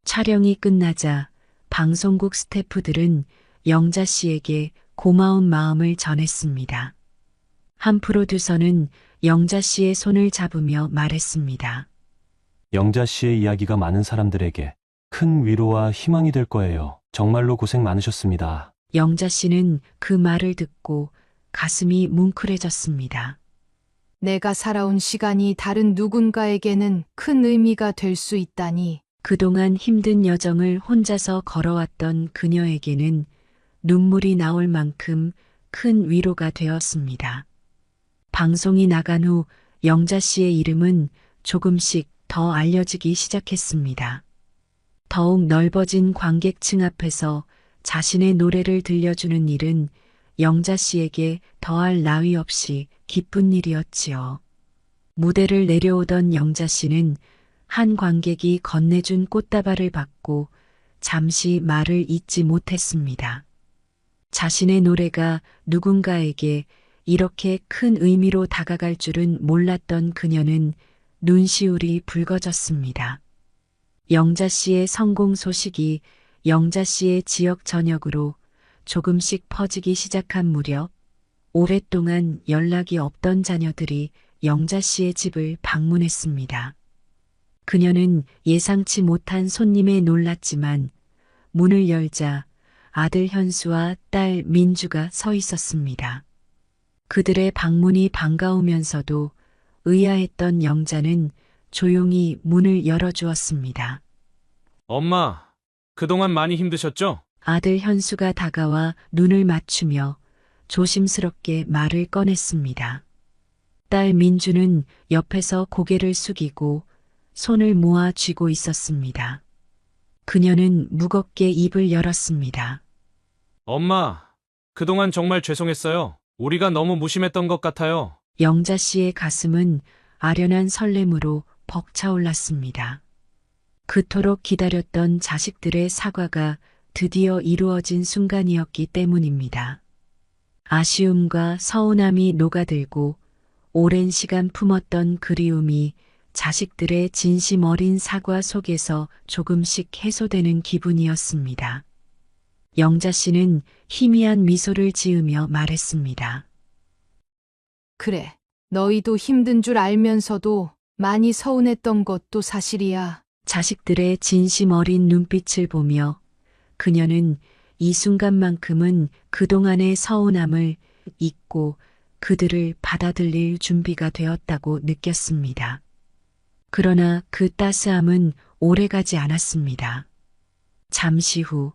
Speaker 1: 촬영이 끝나자 방송국 스태프들은 영자 씨에게 고마운 마음을 전했습니다. 한 프로듀서는 영자 씨의 손을 잡으며 말했습니다.
Speaker 12: 영자 씨의 이야기가 많은 사람들에게 큰 위로와 희망이 될 거예요. 정말로 고생 많으셨습니다.
Speaker 1: 영자 씨는 그 말을 듣고 가슴이 뭉클해졌습니다.
Speaker 3: 내가 살아온 시간이 다른 누군가에게는 큰 의미가 될 수 있다니.
Speaker 1: 그동안 힘든 여정을 혼자서 걸어왔던 그녀에게는 눈물이 나올 만큼 큰 위로가 되었습니다. 방송이 나간 후 영자 씨의 이름은 조금씩 더 알려지기 시작했습니다. 더욱 넓어진 관객층 앞에서 자신의 노래를 들려주는 일은 영자 씨에게 더할 나위 없이 기쁜 일이었지요. 무대를 내려오던 영자 씨는 한 관객이 건네준 꽃다발을 받고 잠시 말을 잇지 못했습니다. 자신의 노래가 누군가에게 이렇게 큰 의미로 다가갈 줄은 몰랐던 그녀는 눈시울이 붉어졌습니다. 영자 씨의 성공 소식이 영자 씨의 지역 전역으로 조금씩 퍼지기 시작한 무렵 오랫동안 연락이 없던 자녀들이 영자 씨의 집을 방문했습니다. 그녀는 예상치 못한 손님에 놀랐지만 문을 열자 아들 현수와 딸 민주가 서 있었습니다. 그들의 방문이 반가우면서도 의아했던 영자는 조용히 문을 열어주었습니다.
Speaker 5: 엄마, 그동안 많이 힘드셨죠?
Speaker 1: 아들 현수가 다가와 눈을 맞추며 조심스럽게 말을 꺼냈습니다. 딸 민주는 옆에서 고개를 숙이고 손을 모아 쥐고 있었습니다. 그녀는 무겁게 입을 열었습니다.
Speaker 5: 엄마, 그동안 정말 죄송했어요. 우리가 너무 무심했던 것 같아요.
Speaker 1: 영자 씨의 가슴은 아련한 설렘으로 벅차올랐습니다. 그토록 기다렸던 자식들의 사과가 드디어 이루어진 순간이었기 때문입니다. 아쉬움과 서운함이 녹아들고 오랜 시간 품었던 그리움이 자식들의 진심 어린 사과 속에서 조금씩 해소되는 기분이었습니다. 영자 씨는 희미한 미소를 지으며 말했습니다.
Speaker 3: 그래, 너희도 힘든 줄 알면서도 많이 서운했던 것도 사실이야.
Speaker 1: 자식들의 진심 어린 눈빛을 보며 그녀는 이 순간만큼은 그동안의 서운함을 잊고 그들을 받아들일 준비가 되었다고 느꼈습니다. 그러나 그 따스함은 오래가지 않았습니다. 잠시 후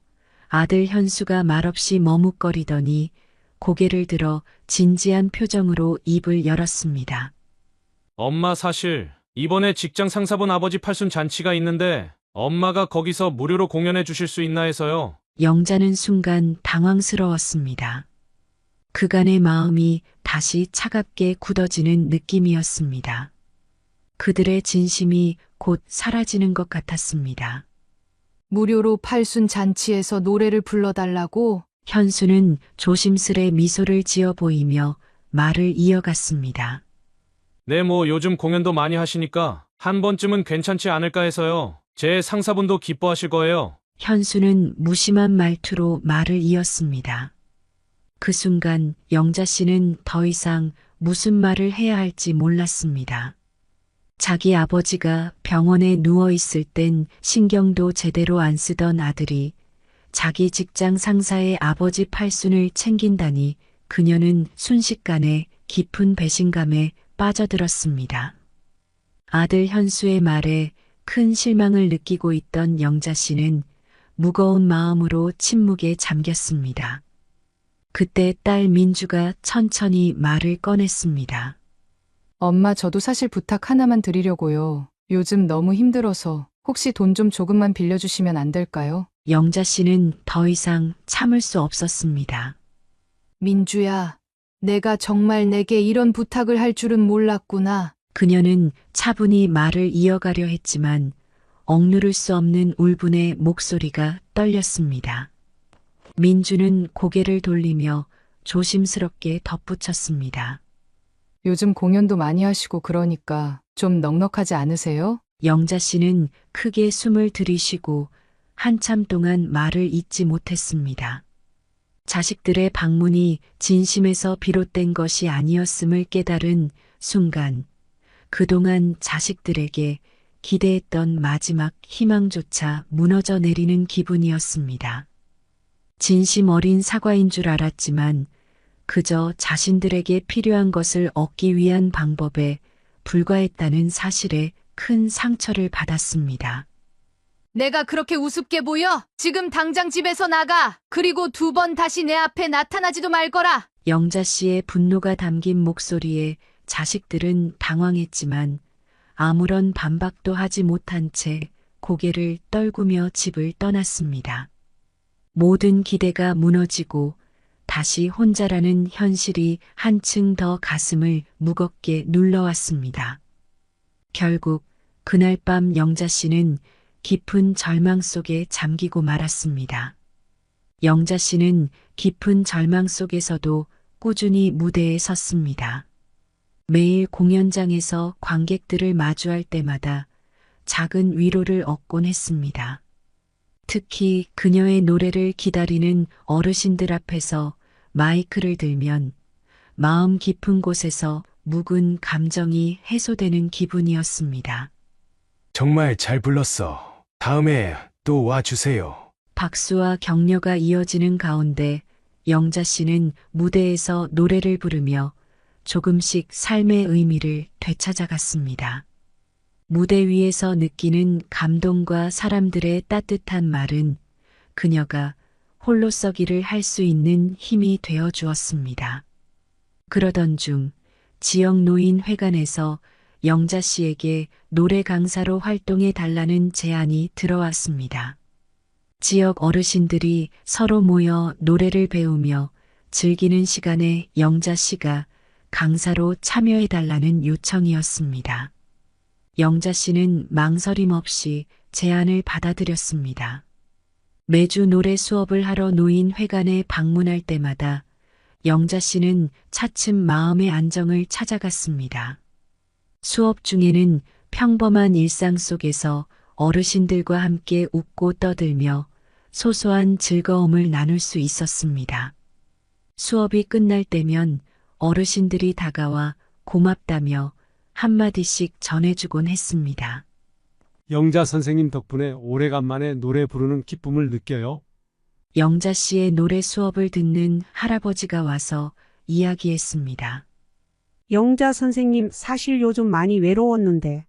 Speaker 1: 아들 현수가 말없이 머뭇거리더니 고개를 들어 진지한 표정으로 입을 열었습니다.
Speaker 5: 엄마, 사실 이번에 직장 상사분 아버지 팔순 잔치가 있는데 엄마가 거기서 무료로 공연해 주실 수 있나 해서요.
Speaker 1: 영자는 순간 당황스러웠습니다. 그간의 마음이 다시 차갑게 굳어지는 느낌이었습니다. 그들의 진심이 곧 사라지는 것 같았습니다.
Speaker 3: 무료로 팔순 잔치에서 노래를 불러달라고?
Speaker 1: 현수는 조심스레 미소를 지어 보이며 말을 이어갔습니다.
Speaker 5: 네, 뭐 요즘 공연도 많이 하시니까 한 번쯤은 괜찮지 않을까 해서요. 제 상사분도 기뻐하실 거예요.
Speaker 1: 현수는 무심한 말투로 말을 이었습니다. 그 순간 영자 씨는 더 이상 무슨 말을 해야 할지 몰랐습니다. 자기 아버지가 병원에 누워 있을 땐 신경도 제대로 안 쓰던 아들이 자기 직장 상사의 아버지 팔순을 챙긴다니 그녀는 순식간에 깊은 배신감에 빠져들었습니다. 아들 현수의 말에 큰 실망을 느끼고 있던 영자 씨는 무거운 마음으로 침묵에 잠겼습니다. 그때 딸 민주가 천천히 말을 꺼냈습니다.
Speaker 6: 엄마, 저도 사실 부탁 하나만 드리려고요. 요즘 너무 힘들어서 혹시 돈 좀 조금만 빌려주시면 안 될까요?
Speaker 1: 영자 씨는 더 이상 참을 수 없었습니다.
Speaker 3: 민주야, 내가 정말 내게 이런 부탁을 할 줄은 몰랐구나.
Speaker 1: 그녀는 차분히 말을 이어가려 했지만 억누를 수 없는 울분의 목소리가 떨렸습니다. 민주는 고개를 돌리며 조심스럽게 덧붙였습니다.
Speaker 6: 요즘 공연도 많이 하시고 그러니까 좀 넉넉하지 않으세요?
Speaker 1: 영자 씨는 크게 숨을 들이쉬고 한참 동안 말을 잇지 못했습니다. 자식들의 방문이 진심에서 비롯된 것이 아니었음을 깨달은 순간 그동안 자식들에게 기대했던 마지막 희망조차 무너져 내리는 기분이었습니다. 진심 어린 사과인 줄 알았지만 그저 자신들에게 필요한 것을 얻기 위한 방법에 불과했다는 사실에 큰 상처를 받았습니다.
Speaker 3: 내가 그렇게 우습게 보여? 지금 당장 집에서 나가. 그리고 2번 다시 내 앞에 나타나지도 말 거라.
Speaker 1: 영자 씨의 분노가 담긴 목소리에 자식들은 당황했지만 아무런 반박도 하지 못한 채 고개를 떨구며 집을 떠났습니다. 모든 기대가 무너지고 다시 혼자라는 현실이 한층 더 가슴을 무겁게 눌러왔습니다. 결국 그날 밤 영자 씨는 깊은 절망 속에 잠기고 말았습니다. 영자 씨는 깊은 절망 속에서도 꾸준히 무대에 섰습니다. 매일 공연장에서 관객들을 마주할 때마다 작은 위로를 얻곤 했습니다. 특히 그녀의 노래를 기다리는 어르신들 앞에서 마이크를 들면 마음 깊은 곳에서 묵은 감정이 해소되는 기분이었습니다.
Speaker 5: 정말 잘 불렀어. 다음에 또 와주세요.
Speaker 1: 박수와 격려가 이어지는 가운데 영자 씨는 무대에서 노래를 부르며 조금씩 삶의 의미를 되찾아갔습니다. 무대 위에서 느끼는 감동과 사람들의 따뜻한 말은 그녀가 홀로 서기를 할 수 있는 힘이 되어 주었습니다. 그러던 중 지역 노인회관에서 영자 씨에게 노래 강사로 활동해 달라는 제안이 들어왔습니다. 지역 어르신들이 서로 모여 노래를 배우며 즐기는 시간에 영자 씨가 강사로 참여해 달라는 요청이었습니다. 영자 씨는 망설임 없이 제안을 받아들였습니다. 매주 노래 수업을 하러 노인회관에 방문할 때마다 영자 씨는 차츰 마음의 안정을 찾아갔습니다. 수업 중에는 평범한 일상 속에서 어르신들과 함께 웃고 떠들며 소소한 즐거움을 나눌 수 있었습니다. 수업이 끝날 때면 어르신들이 다가와 고맙다며 한마디씩 전해주곤 했습니다.
Speaker 11: 영자 선생님 덕분에 오래간만에 노래 부르는 기쁨을 느껴요.
Speaker 1: 영자 씨의 노래 수업을 듣는 할아버지가 와서 이야기했습니다.
Speaker 13: 영자 선생님, 사실 요즘 많이 외로웠는데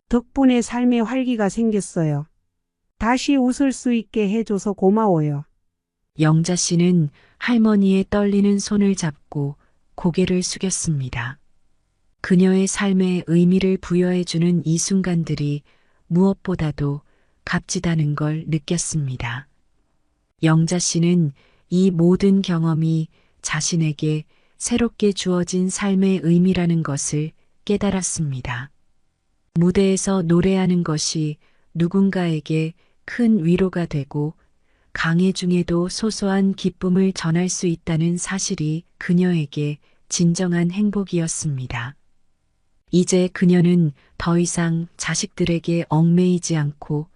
Speaker 13: 덕분에 삶에 활기가 생겼어요. 다시 웃을 수 있게 해줘서 고마워요.
Speaker 1: 영자 씨는 할머니의 떨리는 손을 잡고 고개를 숙였습니다. 그녀의 삶에 의미를 부여해주는 이 순간들이 무엇보다도 값지다는 걸 느꼈습니다. 영자 씨는 이 모든 경험이 자신에게 새롭게 주어진 삶의 의미라는 것을 깨달았습니다. 무대에서 노래하는 것이 누군가에게 큰 위로가 되고 강해 중에도 소소한 기쁨을 전할 수 있다는 사실이 그녀에게 진정한 행복이었습니다. 이제 그녀는 더 이상 자식들에게 얽매이지 않고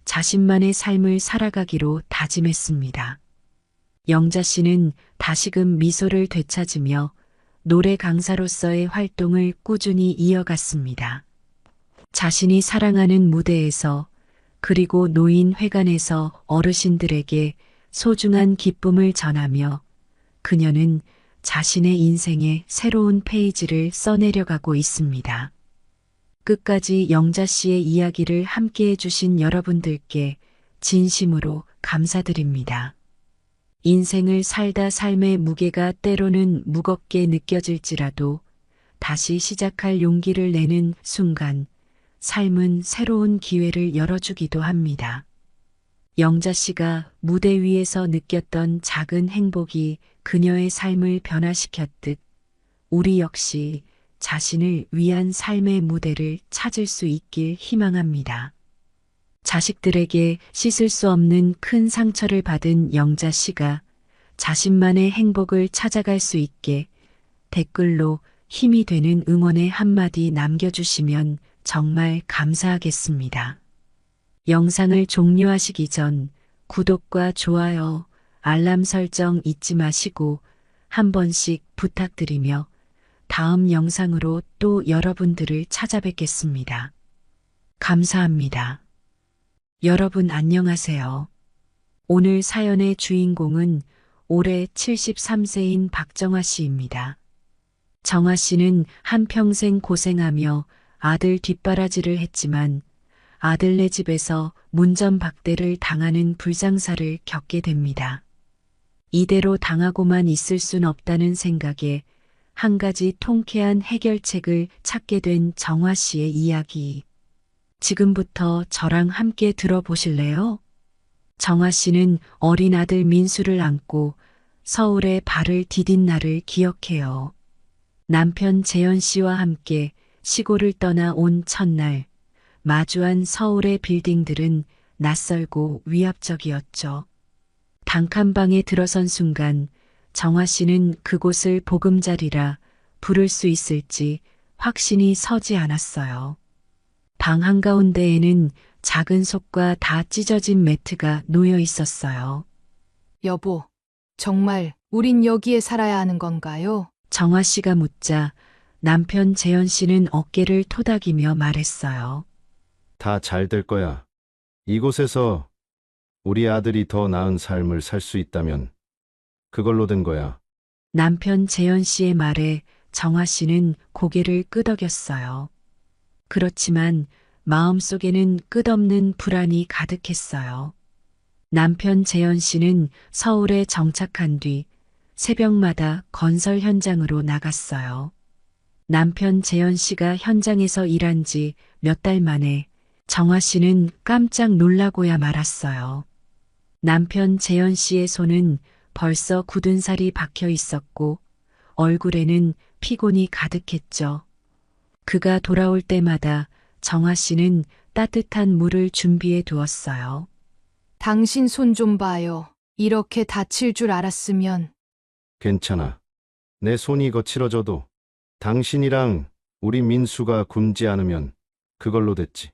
Speaker 1: 자신만의 삶을 살아가기로 다짐했습니다. 영자 씨는 다시금 미소를 되찾으며 노래 강사로서의 활동을 꾸준히 이어갔습니다. 자신이 사랑하는 무대에서 그리고 노인회관에서 어르신들에게 소중한 기쁨을 전하며 그녀는 자신의 인생의 새로운 페이지를 써내려가고 있습니다. 끝까지 영자 씨의 이야기를 함께 해주신 여러분들께 진심으로 감사드립니다. 인생을 살다 삶의 무게가 때로는 무겁게 느껴질지라도 다시 시작할 용기를 내는 순간 삶은 새로운 기회를 열어주기도 합니다. 영자 씨가 무대 위에서 느꼈던 작은 행복이 그녀의 삶을 변화시켰듯 우리 역시 자신을 위한 삶의 무대를 찾을 수 있길 희망합니다. 자식들에게 씻을 수 없는 큰 상처를 받은 영자 씨가 자신만의 행복을 찾아갈 수 있게 댓글로 힘이 되는 응원의 한마디 남겨주시면 정말 감사하겠습니다. 영상을 종료하시기 전 구독과 좋아요, 알람 설정 잊지 마시고 한 번씩 부탁드리며 다음 영상으로 또 여러분들을 찾아뵙겠습니다. 감사합니다. 여러분 안녕하세요. 오늘 사연의 주인공은 올해 73세인 박정화 씨입니다. 정화 씨는 한평생 고생하며 아들 뒷바라지를 했지만 아들네 집에서 문전박대를 당하는 불상사를 겪게 됩니다. 이대로 당하고만 있을 순 없다는 생각에 한 가지 통쾌한 해결책을 찾게 된 정화 씨의 이야기. 지금부터 저랑 함께 들어보실래요? 정화 씨는 어린 아들 민수를 안고 서울에 발을 디딘 날을 기억해요. 남편 재현 씨와 함께 시골을 떠나 온 첫날, 마주한 서울의 빌딩들은 낯설고 위압적이었죠. 단칸방에 들어선 순간 정화 씨는 그곳을 보금자리라 부를 수 있을지 확신이 서지 않았어요. 방 한가운데에는 작은 솥과 다 찢어진 매트가 놓여 있었어요.
Speaker 3: 여보, 정말 우린 여기에 살아야 하는 건가요?
Speaker 1: 정화 씨가 묻자 남편 재현 씨는 어깨를 토닥이며 말했어요.
Speaker 2: 다 잘 될 거야. 이곳에서 우리 아들이 더 나은 삶을 살 수 있다면 그걸로 된 거야.
Speaker 1: 남편 재현 씨의 말에 정화 씨는 고개를 끄덕였어요. 그렇지만 마음속에는 끝없는 불안이 가득했어요. 남편 재현 씨는 서울에 정착한 뒤 새벽마다 건설 현장으로 나갔어요. 남편 재현 씨가 현장에서 일한 지 몇 달 만에 정화 씨는 깜짝 놀라고야 말았어요. 남편 재현 씨의 손은 벌써 굳은 살이 박혀 있었고 얼굴에는 피곤이 가득했죠. 그가 돌아올 때마다 정화 씨는 따뜻한 물을 준비해 두었어요.
Speaker 3: 당신 손 좀 봐요. 이렇게 다칠 줄 알았으면.
Speaker 2: 괜찮아. 내 손이 거칠어져도 당신이랑 우리 민수가 굶지 않으면 그걸로 됐지.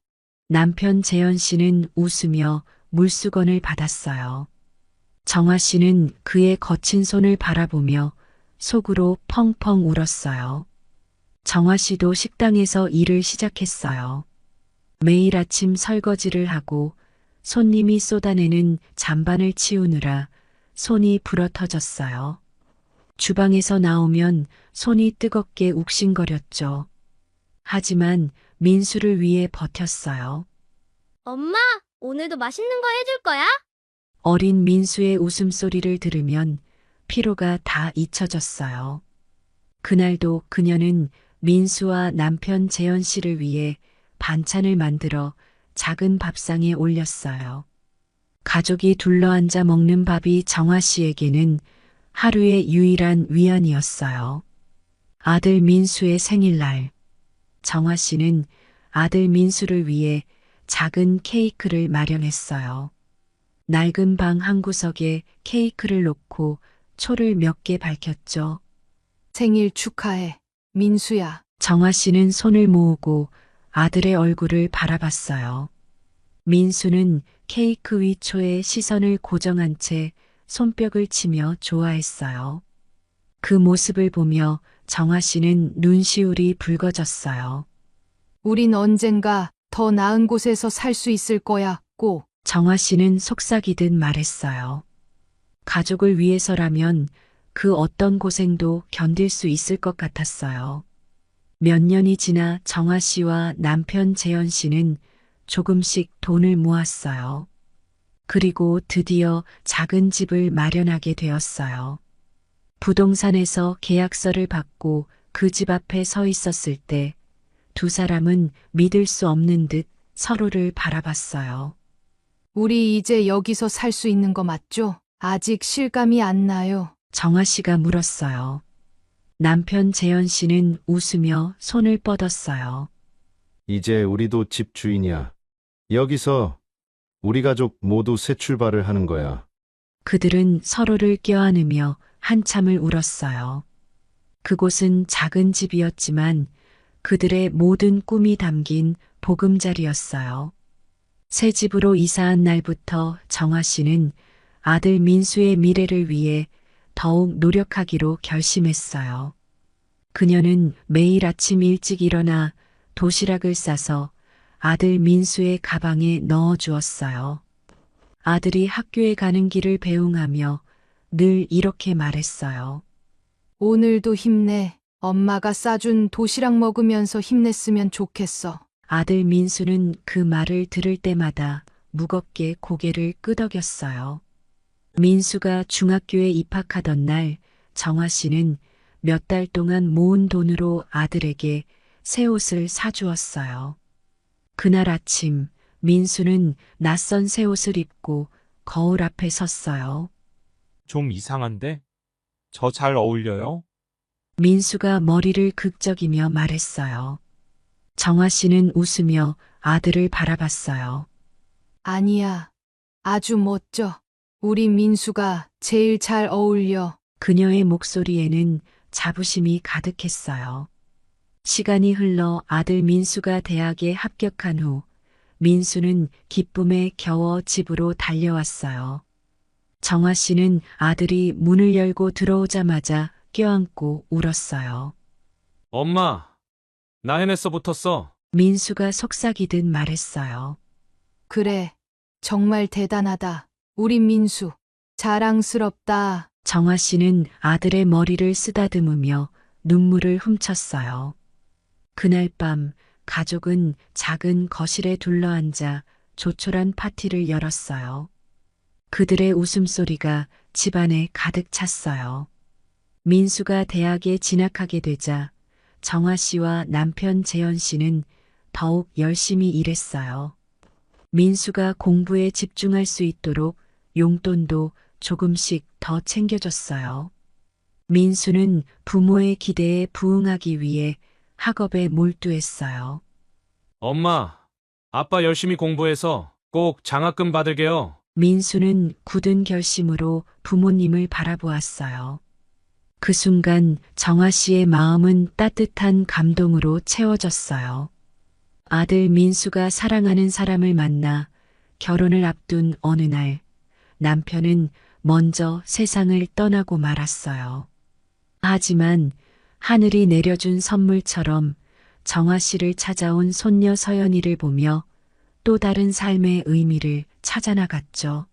Speaker 1: 남편 재현 씨는 웃으며 물수건을 받았어요. 정화 씨는 그의 거친 손을 바라보며 속으로 펑펑 울었어요. 정화 씨도 식당에서 일을 시작했어요. 매일 아침 설거지를 하고 손님이 쏟아내는 잔반을 치우느라 손이 부러터졌어요. 주방에서 나오면 손이 뜨겁게 욱신거렸죠. 하지만 민수를 위해 버텼어요.
Speaker 14: 엄마, 오늘도 맛있는 거 해줄 거야?
Speaker 1: 어린 민수의 웃음소리를 들으면 피로가 다 잊혀졌어요. 그날도 그녀는 민수와 남편 재현 씨를 위해 반찬을 만들어 작은 밥상에 올렸어요. 가족이 둘러앉아 먹는 밥이 정화 씨에게는 하루의 유일한 위안이었어요. 아들 민수의 생일날, 정화 씨는 아들 민수를 위해 작은 케이크를 마련했어요. 낡은 방 한 구석에 케이크를 놓고 초를 몇 개 밝혔죠.
Speaker 3: 생일 축하해, 민수야.
Speaker 1: 정화 씨는 손을 모으고 아들의 얼굴을 바라봤어요. 민수는 케이크 위 초에 시선을 고정한 채 손뼉을 치며 좋아했어요. 그 모습을 보며 정화 씨는 눈시울이 붉어졌어요.
Speaker 3: 우린 언젠가 더 나은 곳에서 살 수 있을 거야, 꼭.
Speaker 1: 정화 씨는 속삭이듯 말했어요. 가족을 위해서라면 그 어떤 고생도 견딜 수 있을 것 같았어요. 몇 년이 지나 정화 씨와 남편 재현 씨는 조금씩 돈을 모았어요. 그리고 드디어 작은 집을 마련하게 되었어요. 부동산에서 계약서를 받고 그 집 앞에 서 있었을 때 두 사람은 믿을 수 없는 듯 서로를 바라봤어요.
Speaker 3: 우리 이제 여기서 살 수 있는 거 맞죠? 아직 실감이 안 나요.
Speaker 1: 정화 씨가 물었어요. 남편 재현 씨는 웃으며 손을 뻗었어요.
Speaker 2: 이제 우리도 집 주인이야. 여기서 우리 가족 모두 새 출발을 하는 거야.
Speaker 1: 그들은 서로를 껴안으며 한참을 울었어요. 그곳은 작은 집이었지만 그들의 모든 꿈이 담긴 보금자리였어요. 새 집으로 이사한 날부터 정화 씨는 아들 민수의 미래를 위해 더욱 노력하기로 결심했어요. 그녀는 매일 아침 일찍 일어나 도시락을 싸서 아들 민수의 가방에 넣어 주었어요. 아들이 학교에 가는 길을 배웅하며 늘 이렇게 말했어요.
Speaker 3: 오늘도 힘내. 엄마가 싸준 도시락 먹으면서 힘냈으면 좋겠어.
Speaker 1: 아들 민수는 그 말을 들을 때마다 무겁게 고개를 끄덕였어요. 민수가 중학교에 입학하던 날 정화 씨는 몇 달 동안 모은 돈으로 아들에게 새 옷을 사주었어요. 그날 아침 민수는 낯선 새 옷을 입고 거울 앞에 섰어요.
Speaker 15: 좀 이상한데? 저 잘 어울려요?
Speaker 1: 민수가 머리를 극적이며 말했어요. 정화 씨는 웃으며 아들을 바라봤어요.
Speaker 3: 아니야. 아주 멋져. 우리 민수가 제일 잘 어울려.
Speaker 1: 그녀의 목소리에는 자부심이 가득했어요. 시간이 흘러 아들 민수가 대학에 합격한 후 민수는 기쁨에 겨워 집으로 달려왔어요. 정화 씨는 아들이 문을 열고 들어오자마자 껴안고 울었어요.
Speaker 5: 엄마, 나 해냈어 붙었어.
Speaker 1: 민수가 속삭이듯 말했어요.
Speaker 3: 그래. 정말 대단하다. 우리 민수. 자랑스럽다.
Speaker 1: 정화 씨는 아들의 머리를 쓰다듬으며 눈물을 훔쳤어요. 그날 밤 가족은 작은 거실에 둘러앉아 조촐한 파티를 열었어요. 그들의 웃음소리가 집안에 가득 찼어요. 민수가 대학에 진학하게 되자 정화 씨와 남편 재현 씨는 더욱 열심히 일했어요. 민수가 공부에 집중할 수 있도록 용돈도 조금씩 더 챙겨줬어요. 민수는 부모의 기대에 부응하기 위해 학업에 몰두했어요.
Speaker 5: 엄마, 아빠 열심히 공부해서 꼭 장학금 받을게요.
Speaker 1: 민수는 굳은 결심으로 부모님을 바라보았어요. 그 순간 정화 씨의 마음은 따뜻한 감동으로 채워졌어요. 아들 민수가 사랑하는 사람을 만나 결혼을 앞둔 어느 날 남편은 먼저 세상을 떠나고 말았어요. 하지만 하늘이 내려준 선물처럼 정화 씨를 찾아온 손녀 서연이를 보며 또 다른 삶의 의미를 찾아나갔죠.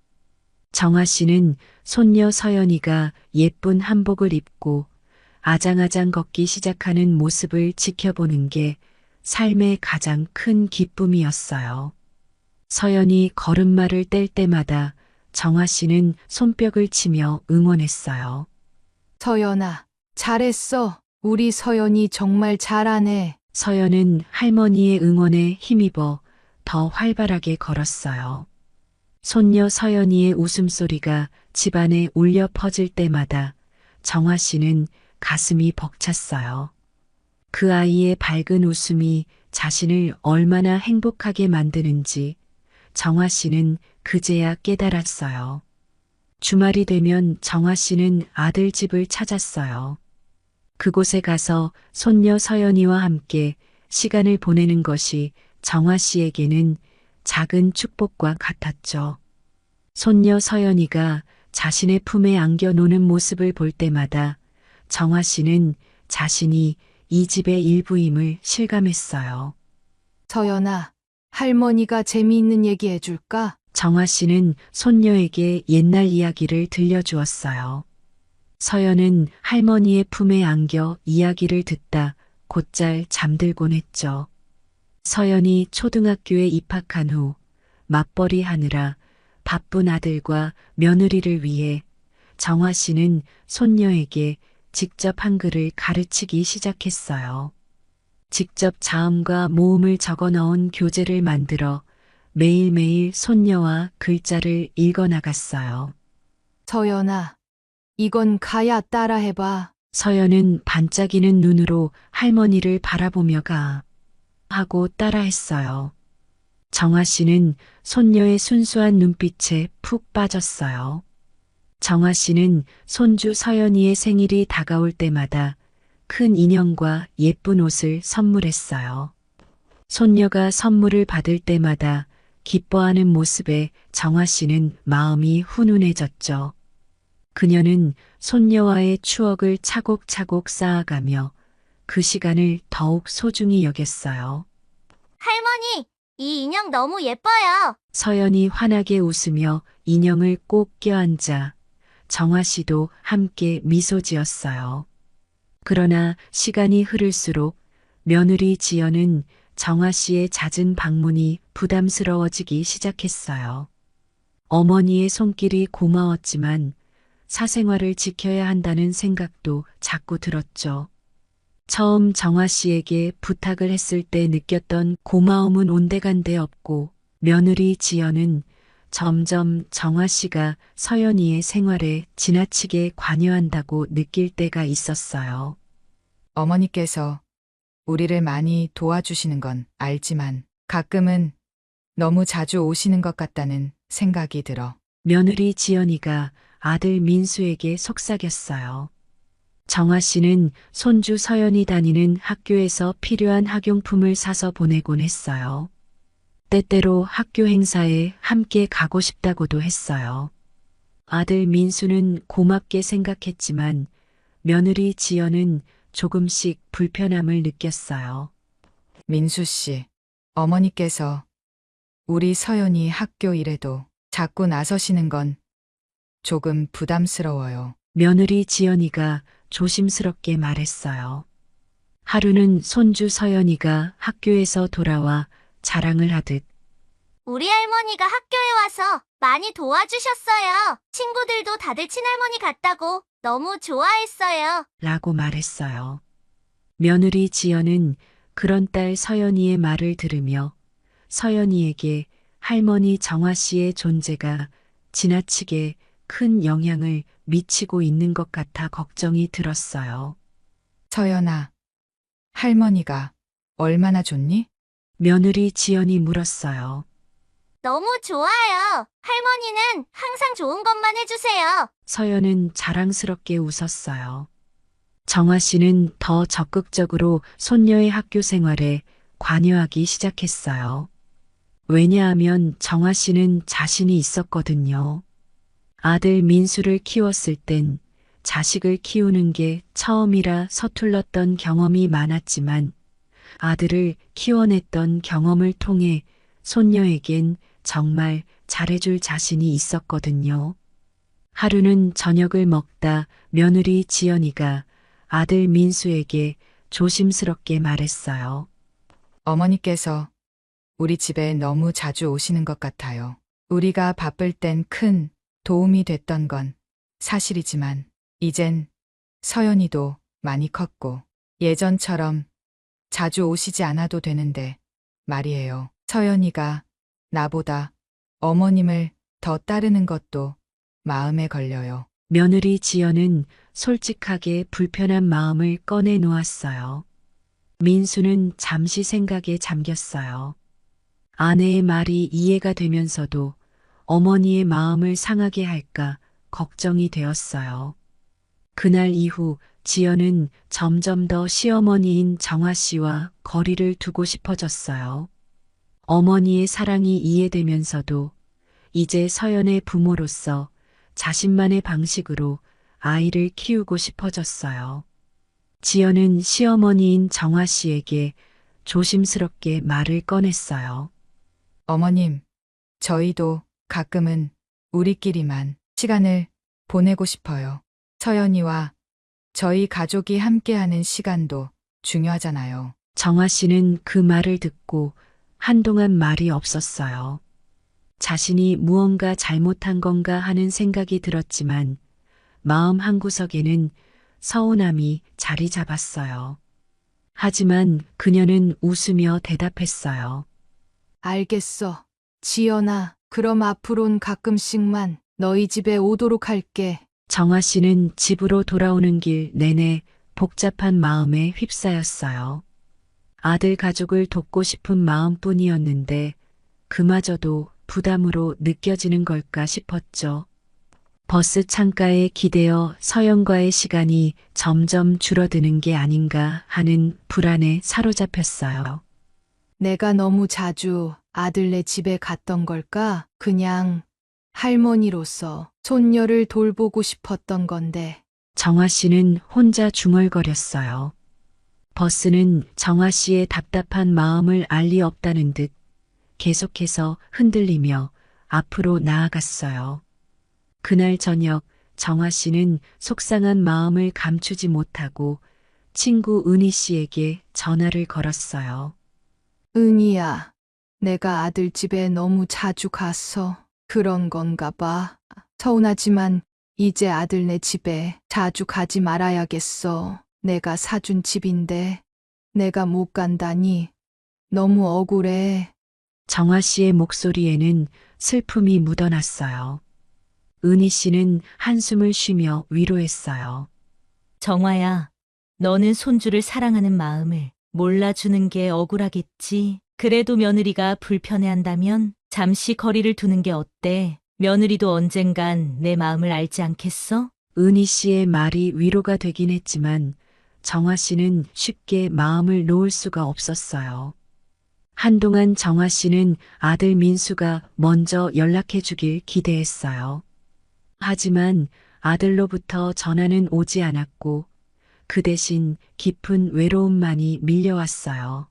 Speaker 1: 정화 씨는 손녀 서연이가 예쁜 한복을 입고 아장아장 걷기 시작하는 모습을 지켜보는 게 삶의 가장 큰 기쁨이었어요. 서연이 걸음마를 뗄 때마다 정화 씨는 손뼉을 치며 응원했어요.
Speaker 3: 서연아, 잘했어. 우리 서연이 정말 잘하네.
Speaker 1: 서연은 할머니의 응원에 힘입어 더 활발하게 걸었어요. 손녀 서연이의 웃음소리가 집안에 울려 퍼질 때마다 정화 씨는 가슴이 벅찼어요. 그 아이의 밝은 웃음이 자신을 얼마나 행복하게 만드는지 정화 씨는 그제야 깨달았어요. 주말이 되면 정화 씨는 아들 집을 찾았어요. 그곳에 가서 손녀 서연이와 함께 시간을 보내는 것이 정화 씨에게는 작은 축복과 같았죠. 손녀 서연이가 자신의 품에 안겨 노는 모습을 볼 때마다 정화 씨는 자신이 이 집의 일부임을 실감했어요.
Speaker 3: 서연아, 할머니가 재미있는 얘기 해줄까?
Speaker 1: 정화 씨는 손녀에게 옛날 이야기를 들려주었어요. 서연은 할머니의 품에 안겨 이야기를 듣다 곧잘 잠들곤 했죠. 서연이 초등학교에 입학한 후 맞벌이 하느라 바쁜 아들과 며느리를 위해 정화 씨는 손녀에게 직접 한글을 가르치기 시작했어요. 직접 자음과 모음을 적어 넣은 교재를 만들어 매일매일 손녀와 글자를 읽어 나갔어요.
Speaker 3: 서연아, 이건 가야 따라해봐.
Speaker 1: 서연은 반짝이는 눈으로 할머니를 바라보며 가 하고 따라했어요. 정화 씨는 손녀의 순수한 눈빛에 푹 빠졌어요. 정화 씨는 손주 서연이의 생일이 다가올 때마다 큰 인형과 예쁜 옷을 선물했어요. 손녀가 선물을 받을 때마다 기뻐하는 모습에 정화 씨는 마음이 훈훈해졌죠. 그녀는 손녀와의 추억을 차곡차곡 쌓아가며 그 시간을 더욱 소중히 여겼어요.
Speaker 14: 할머니, 이 인형 너무 예뻐요.
Speaker 1: 서연이 환하게 웃으며 인형을 꼭 껴안자 정화 씨도 함께 미소 지었어요. 그러나 시간이 흐를수록 며느리 지연은 정화 씨의 잦은 방문이 부담스러워지기 시작했어요. 어머니의 손길이 고마웠지만 사생활을 지켜야 한다는 생각도 자꾸 들었죠. 처음 정화 씨에게 부탁을 했을 때 느꼈던 고마움은 온데간데 없고 며느리 지연은 점점 정화 씨가 서연이의 생활에 지나치게 관여한다고 느낄 때가 있었어요.
Speaker 6: 어머니께서 우리를 많이 도와주시는 건 알지만 가끔은 너무 자주 오시는 것 같다는 생각이 들어.
Speaker 1: 며느리 지연이가 아들 민수에게 속삭였어요. 정아 씨는 손주 서연이 다니는 학교에서 필요한 학용품을 사서 보내곤 했어요. 때때로 학교 행사에 함께 가고 싶다고도 했어요. 아들 민수는 고맙게 생각했지만 며느리 지연은 조금씩 불편함을 느꼈어요.
Speaker 6: 민수 씨, 어머니께서 우리 서연이 학교 일에도 자꾸 나서시는 건 조금 부담스러워요.
Speaker 1: 며느리 지연이가 조심스럽게 말했어요. 하루는 손주 서연이가 학교에서 돌아와 자랑을 하듯
Speaker 14: 우리 할머니가 학교에 와서 많이 도와주셨어요. 친구들도 다들 친할머니 같다고 너무 좋아했어요.
Speaker 1: 라고 말했어요. 며느리 지연은 그런 딸 서연이의 말을 들으며 서연이에게 할머니 정아 씨의 존재가 지나치게 큰 영향을 미치고 있는 것 같아 걱정이 들었어요.
Speaker 6: 서연아, 할머니가 얼마나 좋니?
Speaker 1: 며느리 지연이 물었어요.
Speaker 14: 너무 좋아요. 할머니는 항상 좋은 것만 해주세요.
Speaker 1: 서연은 자랑스럽게 웃었어요. 정아 씨는 더 적극적으로 손녀의 학교 생활에 관여하기 시작했어요. 왜냐하면 정아 씨는 자신이 있었거든요. 아들 민수를 키웠을 땐 자식을 키우는 게 처음이라 서툴렀던 경험이 많았지만 아들을 키워냈던 경험을 통해 손녀에겐 정말 잘해줄 자신이 있었거든요. 하루는 저녁을 먹다 며느리 지연이가 아들 민수에게 조심스럽게 말했어요.
Speaker 6: 어머니께서 우리 집에 너무 자주 오시는 것 같아요. 우리가 바쁠 땐 큰 도움이 됐던 건 사실이지만 이젠 서연이도 많이 컸고 예전처럼 자주 오시지 않아도 되는데 말이에요. 서연이가 나보다 어머님을 더 따르는 것도 마음에 걸려요.
Speaker 1: 며느리 지연은 솔직하게 불편한 마음을 꺼내 놓았어요. 민수는 잠시 생각에 잠겼어요. 아내의 말이 이해가 되면서도 어머니의 마음을 상하게 할까 걱정이 되었어요. 그날 이후 지연은 점점 더 시어머니인 정아 씨와 거리를 두고 싶어졌어요. 어머니의 사랑이 이해되면서도 이제 서연의 부모로서 자신만의 방식으로 아이를 키우고 싶어졌어요. 지연은 시어머니인 정아 씨에게 조심스럽게 말을 꺼냈어요.
Speaker 6: 어머님, 저희도 가끔은 우리끼리만 시간을 보내고 싶어요. 서연이와 저희 가족이 함께하는 시간도 중요하잖아요.
Speaker 1: 정아 씨는 그 말을 듣고 한동안 말이 없었어요. 자신이 무언가 잘못한 건가 하는 생각이 들었지만 마음 한구석에는 서운함이 자리 잡았어요. 하지만 그녀는 웃으며 대답했어요.
Speaker 3: 알겠어. 지연아, 그럼 앞으론 가끔씩만 너희 집에 오도록 할게.
Speaker 1: 정아 씨는 집으로 돌아오는 길 내내 복잡한 마음에 휩싸였어요. 아들 가족을 돕고 싶은 마음뿐이었는데 그마저도 부담으로 느껴지는 걸까 싶었죠. 버스 창가에 기대어 서연과의 시간이 점점 줄어드는 게 아닌가 하는 불안에 사로잡혔어요.
Speaker 3: 내가 너무 자주 아들네 집에 갔던 걸까? 그냥 할머니로서 손녀를 돌보고 싶었던 건데.
Speaker 1: 정아 씨는 혼자 중얼거렸어요. 버스는 정아 씨의 답답한 마음을 알 리 없다는 듯 계속해서 흔들리며 앞으로 나아갔어요. 그날 저녁 정아 씨는 속상한 마음을 감추지 못하고 친구 은희 씨에게 전화를 걸었어요.
Speaker 3: 은희야, 내가 아들 집에 너무 자주 가서 그런 건가 봐. 서운하지만 이제 아들네 집에 자주 가지 말아야겠어. 내가 사준 집인데 내가 못 간다니 너무 억울해.
Speaker 1: 정아 씨의 목소리에는 슬픔이 묻어났어요. 은희 씨는 한숨을 쉬며 위로했어요.
Speaker 8: 정화야, 너는 손주를 사랑하는 마음을 몰라주는 게 억울하겠지. 그래도 며느리가 불편해한다면 잠시 거리를 두는 게 어때? 며느리도 언젠간 내 마음을 알지 않겠어?
Speaker 1: 은희 씨의 말이 위로가 되긴 했지만 정화 씨는 쉽게 마음을 놓을 수가 없었어요. 한동안 정화 씨는 아들 민수가 먼저 연락해 주길 기대했어요. 하지만 아들로부터 전화는 오지 않았고 그 대신 깊은 외로움만이 밀려왔어요.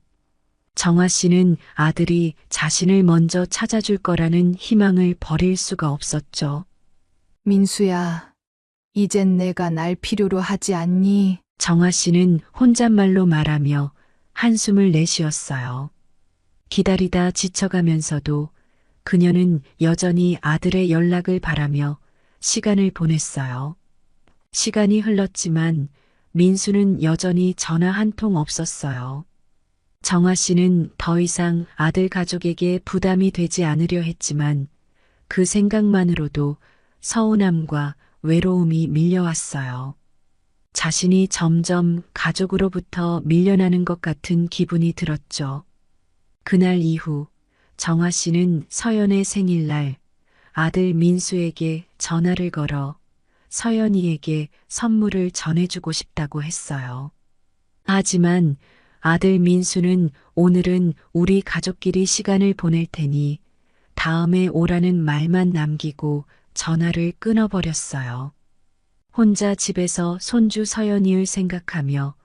Speaker 1: 정화 씨는 아들이 자신을 먼저 찾아줄 거라는 희망을 버릴 수가 없었죠.
Speaker 3: 민수야, 이젠 내가 날 필요로 하지 않니?
Speaker 1: 정화 씨는 혼잣말로 말하며 한숨을 내쉬었어요. 기다리다 지쳐가면서도 그녀는 여전히 아들의 연락을 바라며 시간을 보냈어요. 시간이 흘렀지만 민수는 여전히 전화 한 통 없었어요. 정화 씨는 더 이상 아들 가족에게 부담이 되지 않으려 했지만 그 생각만으로도 서운함과 외로움이 밀려왔어요. 자신이 점점 가족으로부터 밀려나는 것 같은 기분이 들었죠. 그날 이후 정화 씨는 서연의 생일날 아들 민수에게 전화를 걸어 서연이에게 선물을 전해주고 싶다고 했어요. 하지만 아들 민수는 오늘은 우리 가족끼리 시간을 보낼 테니 다음에 오라는 말만 남기고 전화를 끊어버렸어요. 혼자 집에서 손주 서연이를 생각하며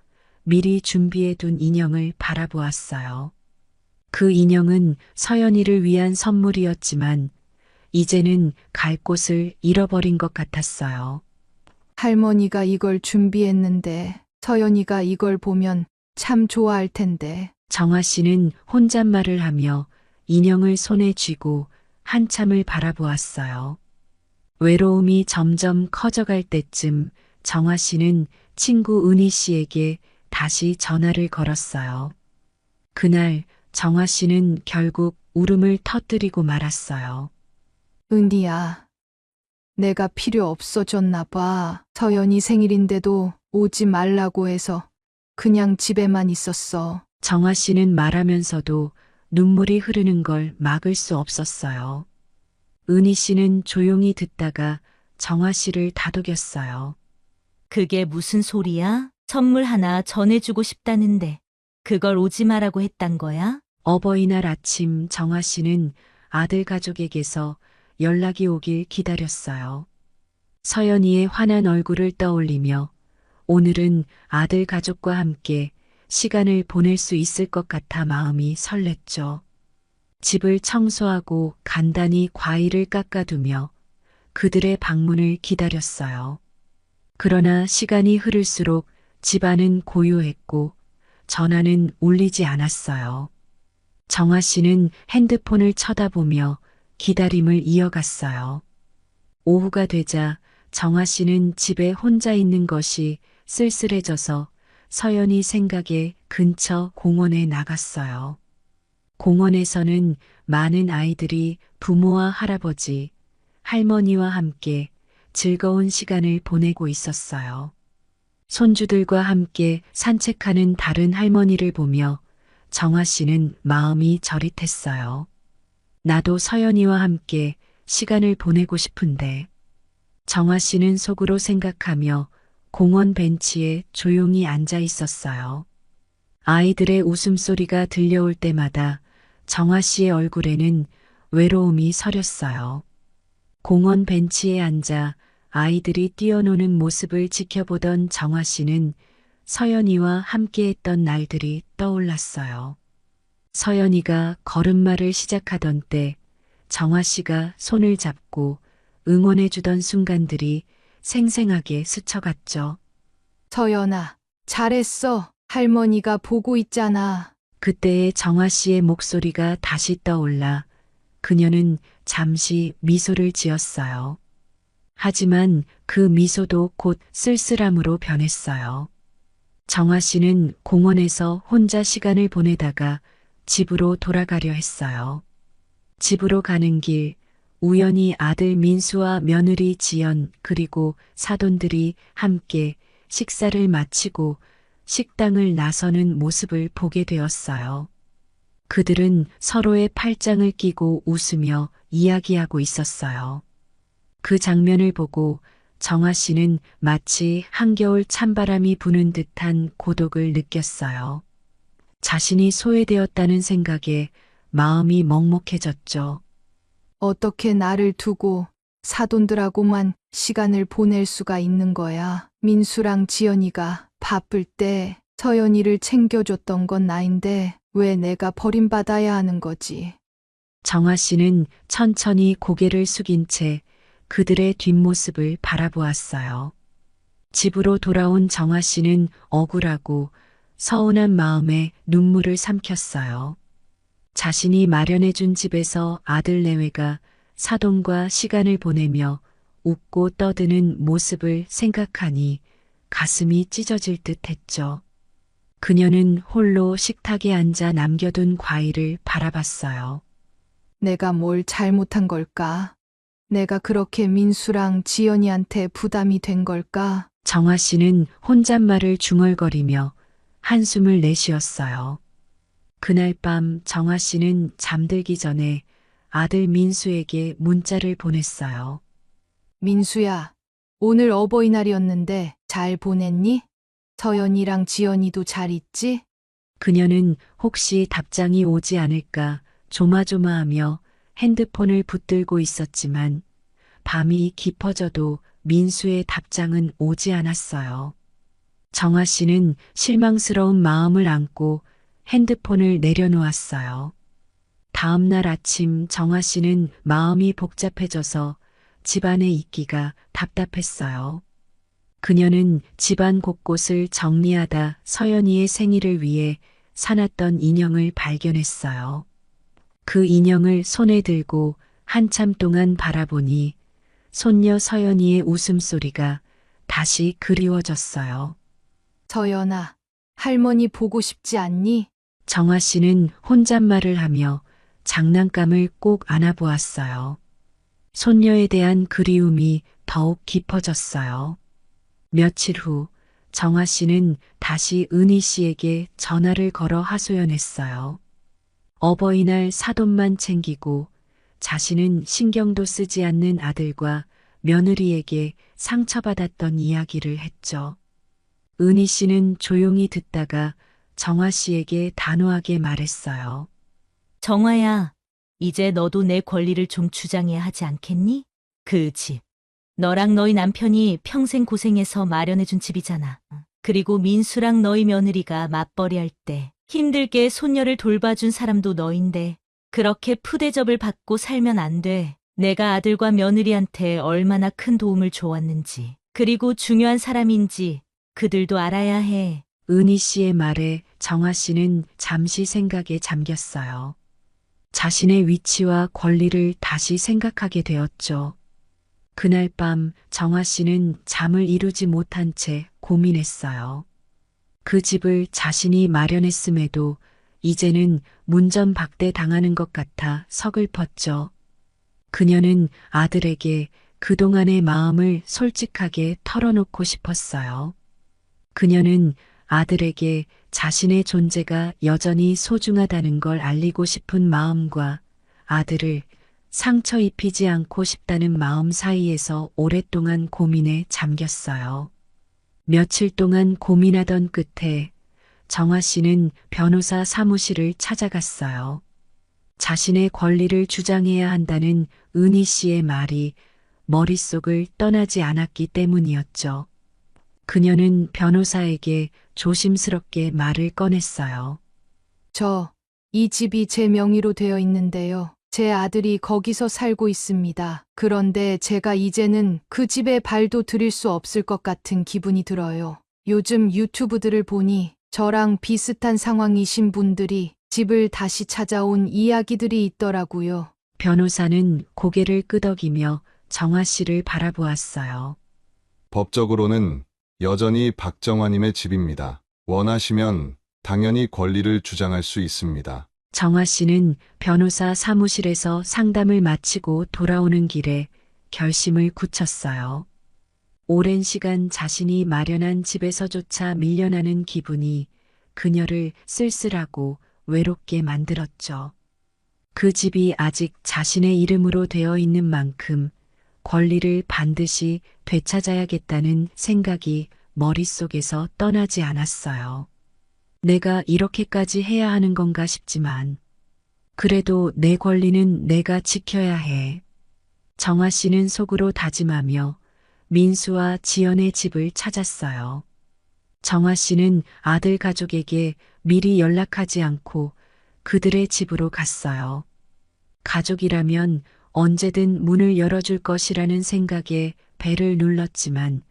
Speaker 1: 미리 준비해둔 인형을 바라보았어요. 그 인형은 서연이를 위한 선물이었지만 이제는 갈 곳을 잃어버린 것 같았어요.
Speaker 3: 할머니가 이걸 준비했는데 서연이가 이걸 보면 참 좋아할 텐데.
Speaker 1: 정화 씨는 혼잣말을 하며 인형을 손에 쥐고 한참을 바라보았어요. 외로움이 점점 커져갈 때쯤 정화 씨는 친구 은희 씨에게 다시 전화를 걸었어요. 그날 정화 씨는 결국 울음을 터뜨리고 말았어요.
Speaker 3: 은희야, 내가 필요 없어졌나 봐. 서연이 생일인데도 오지 말라고 해서 그냥 집에만 있었어.
Speaker 1: 정화 씨는 말하면서도 눈물이 흐르는 걸 막을 수 없었어요. 은희 씨는 조용히 듣다가 정화 씨를 다독였어요.
Speaker 8: 그게 무슨 소리야? 선물 하나 전해주고 싶다는데 그걸 오지 마라고 했단 거야?
Speaker 1: 어버이날 아침 정화 씨는 아들 가족에게서 연락이 오길 기다렸어요. 서연이의 환한 얼굴을 떠올리며 오늘은 아들 가족과 함께 시간을 보낼 수 있을 것 같아 마음이 설렜죠. 집을 청소하고 간단히 과일을 깎아두며 그들의 방문을 기다렸어요. 그러나 시간이 흐를수록 집안은 고요했고 전화는 울리지 않았어요. 정화 씨는 핸드폰을 쳐다보며 기다림을 이어갔어요. 오후가 되자 정화 씨는 집에 혼자 있는 것이 쓸쓸해져서 서연이 생각에 근처 공원에 나갔어요. 공원에서는 많은 아이들이 부모와 할아버지, 할머니와 함께 즐거운 시간을 보내고 있었어요. 손주들과 함께 산책하는 다른 할머니를 보며 정화 씨는 마음이 저릿했어요. 나도 서연이와 함께 시간을 보내고 싶은데. 정화 씨는 속으로 생각하며 공원 벤치에 조용히 앉아 있었어요. 아이들의 웃음소리가 들려올 때마다 정화 씨의 얼굴에는 외로움이 서렸어요. 공원 벤치에 앉아 아이들이 뛰어노는 모습을 지켜보던 정화 씨는 서연이와 함께했던 날들이 떠올랐어요. 서연이가 걸음마를 시작하던 때 정화 씨가 손을 잡고 응원해주던 순간들이 생생하게 스쳐갔죠.
Speaker 3: 서연아, 잘했어. 할머니가 보고 있잖아.
Speaker 1: 그때의 정화 씨의 목소리가 다시 떠올라 그녀는 잠시 미소를 지었어요. 하지만 그 미소도 곧 쓸쓸함으로 변했어요. 정화 씨는 공원에서 혼자 시간을 보내다가 집으로 돌아가려 했어요. 집으로 가는 길, 우연히 아들 민수와 며느리 지연 그리고 사돈들이 함께 식사를 마치고 식당을 나서는 모습을 보게 되었어요. 그들은 서로의 팔짱을 끼고 웃으며 이야기하고 있었어요. 그 장면을 보고 정아 씨는 마치 한겨울 찬바람이 부는 듯한 고독을 느꼈어요. 자신이 소외되었다는 생각에 마음이 먹먹해졌죠.
Speaker 3: 어떻게 나를 두고 사돈들하고만 시간을 보낼 수가 있는 거야. 민수랑 지연이가 바쁠 때 서연이를 챙겨줬던 건 나인데 왜 내가 버림받아야 하는 거지?
Speaker 1: 정아 씨는 천천히 고개를 숙인 채 그들의 뒷모습을 바라보았어요. 집으로 돌아온 정아 씨는 억울하고 서운한 마음에 눈물을 삼켰어요. 자신이 마련해준 집에서 아들 내외가 사돈과 시간을 보내며 웃고 떠드는 모습을 생각하니 가슴이 찢어질 듯 했죠. 그녀는 홀로 식탁에 앉아 남겨둔 과일을 바라봤어요.
Speaker 3: 내가 뭘 잘못한 걸까? 내가 그렇게 민수랑 지연이한테 부담이 된 걸까?
Speaker 1: 정아 씨는 혼잣말을 중얼거리며 한숨을 내쉬었어요. 그날 밤 정아 씨는 잠들기 전에 아들 민수에게 문자를 보냈어요.
Speaker 3: 민수야, 오늘 어버이날이었는데 잘 보냈니? 서연이랑 지연이도 잘 있지?
Speaker 1: 그녀는 혹시 답장이 오지 않을까 조마조마하며 핸드폰을 붙들고 있었지만 밤이 깊어져도 민수의 답장은 오지 않았어요. 정아 씨는 실망스러운 마음을 안고 핸드폰을 내려놓았어요. 다음 날 아침 정아 씨는 마음이 복잡해져서 집안에 있기가 답답했어요. 그녀는 집안 곳곳을 정리하다 서연이의 생일을 위해 사놨던 인형을 발견했어요. 그 인형을 손에 들고 한참 동안 바라보니 손녀 서연이의 웃음소리가 다시 그리워졌어요.
Speaker 3: 서연아, 할머니 보고 싶지 않니?
Speaker 1: 정아 씨는 혼잣말을 하며 장난감을 꼭 안아보았어요. 손녀에 대한 그리움이 더욱 깊어졌어요. 며칠 후 정아 씨는 다시 은희 씨에게 전화를 걸어 하소연했어요. 어버이날 사돈만 챙기고 자신은 신경도 쓰지 않는 아들과 며느리에게 상처받았던 이야기를 했죠. 은희 씨는 조용히 듣다가 정아 씨에게 단호하게 말했어요.
Speaker 8: 정아야, 이제 너도 내 권리를 좀 주장해야 하지 않겠니? 그 집. 너랑 너희 남편이 평생 고생해서 마련해준 집이잖아. 그리고 민수랑 너희 며느리가 맞벌이 할 때 힘들게 손녀를 돌봐준 사람도 너인데 그렇게 푸대접을 받고 살면 안 돼. 내가 아들과 며느리한테 얼마나 큰 도움을 줘왔는지, 그리고 중요한 사람인지 그들도 알아야 해.
Speaker 1: 은희 씨의 말에 정아 씨는 잠시 생각에 잠겼어요. 자신의 위치와 권리를 다시 생각하게 되었죠. 그날 밤 정아 씨는 잠을 이루지 못한 채 고민했어요. 그 집을 자신이 마련했음에도 이제는 문전박대 당하는 것 같아 서글펐죠. 그녀는 아들에게 그동안의 마음을 솔직하게 털어놓고 싶었어요. 그녀는 아들에게 자신의 존재가 여전히 소중하다는 걸 알리고 싶은 마음과 아들을 상처 입히지 않고 싶다는 마음 사이에서 오랫동안 고민에 잠겼어요. 며칠 동안 고민하던 끝에 정아 씨는 변호사 사무실을 찾아갔어요. 자신의 권리를 주장해야 한다는 은희 씨의 말이 머릿속을 떠나지 않았기 때문이었죠. 그녀는 변호사에게 조심스럽게 말을 꺼냈어요.
Speaker 3: 이 집이 제 명의로 되어 있는데요. 제 아들이 거기서 살고 있습니다. 그런데 제가 이제는 그 집에 발도 들일 수 없을 것 같은 기분이 들어요. 요즘 유튜브들을 보니 저랑 비슷한 상황이신 분들이 집을 다시 찾아온 이야기들이 있더라고요.
Speaker 1: 변호사는 고개를 끄덕이며 정아 씨를 바라보았어요.
Speaker 7: 법적으로는 여전히 박정화님의 집입니다. 원하시면 당연히 권리를 주장할 수 있습니다.
Speaker 1: 정아 씨는 변호사 사무실에서 상담을 마치고 돌아오는 길에 결심을 굳혔어요. 오랜 시간 자신이 마련한 집에서조차 밀려나는 기분이 그녀를 쓸쓸하고 외롭게 만들었죠. 그 집이 아직 자신의 이름으로 되어 있는 만큼 권리를 반드시 되찾아야겠다는 생각이 머릿속에서 떠나지 않았어요. 내가 이렇게까지 해야 하는 건가 싶지만 그래도 내 권리는 내가 지켜야 해. 정아 씨는 속으로 다짐하며 민수와 지연의 집을 찾았어요. 정아 씨는 아들 가족에게 미리 연락하지 않고 그들의 집으로 갔어요. 가족이라면 언제든 문을 열어줄 것이라는 생각에 배를 눌렀지만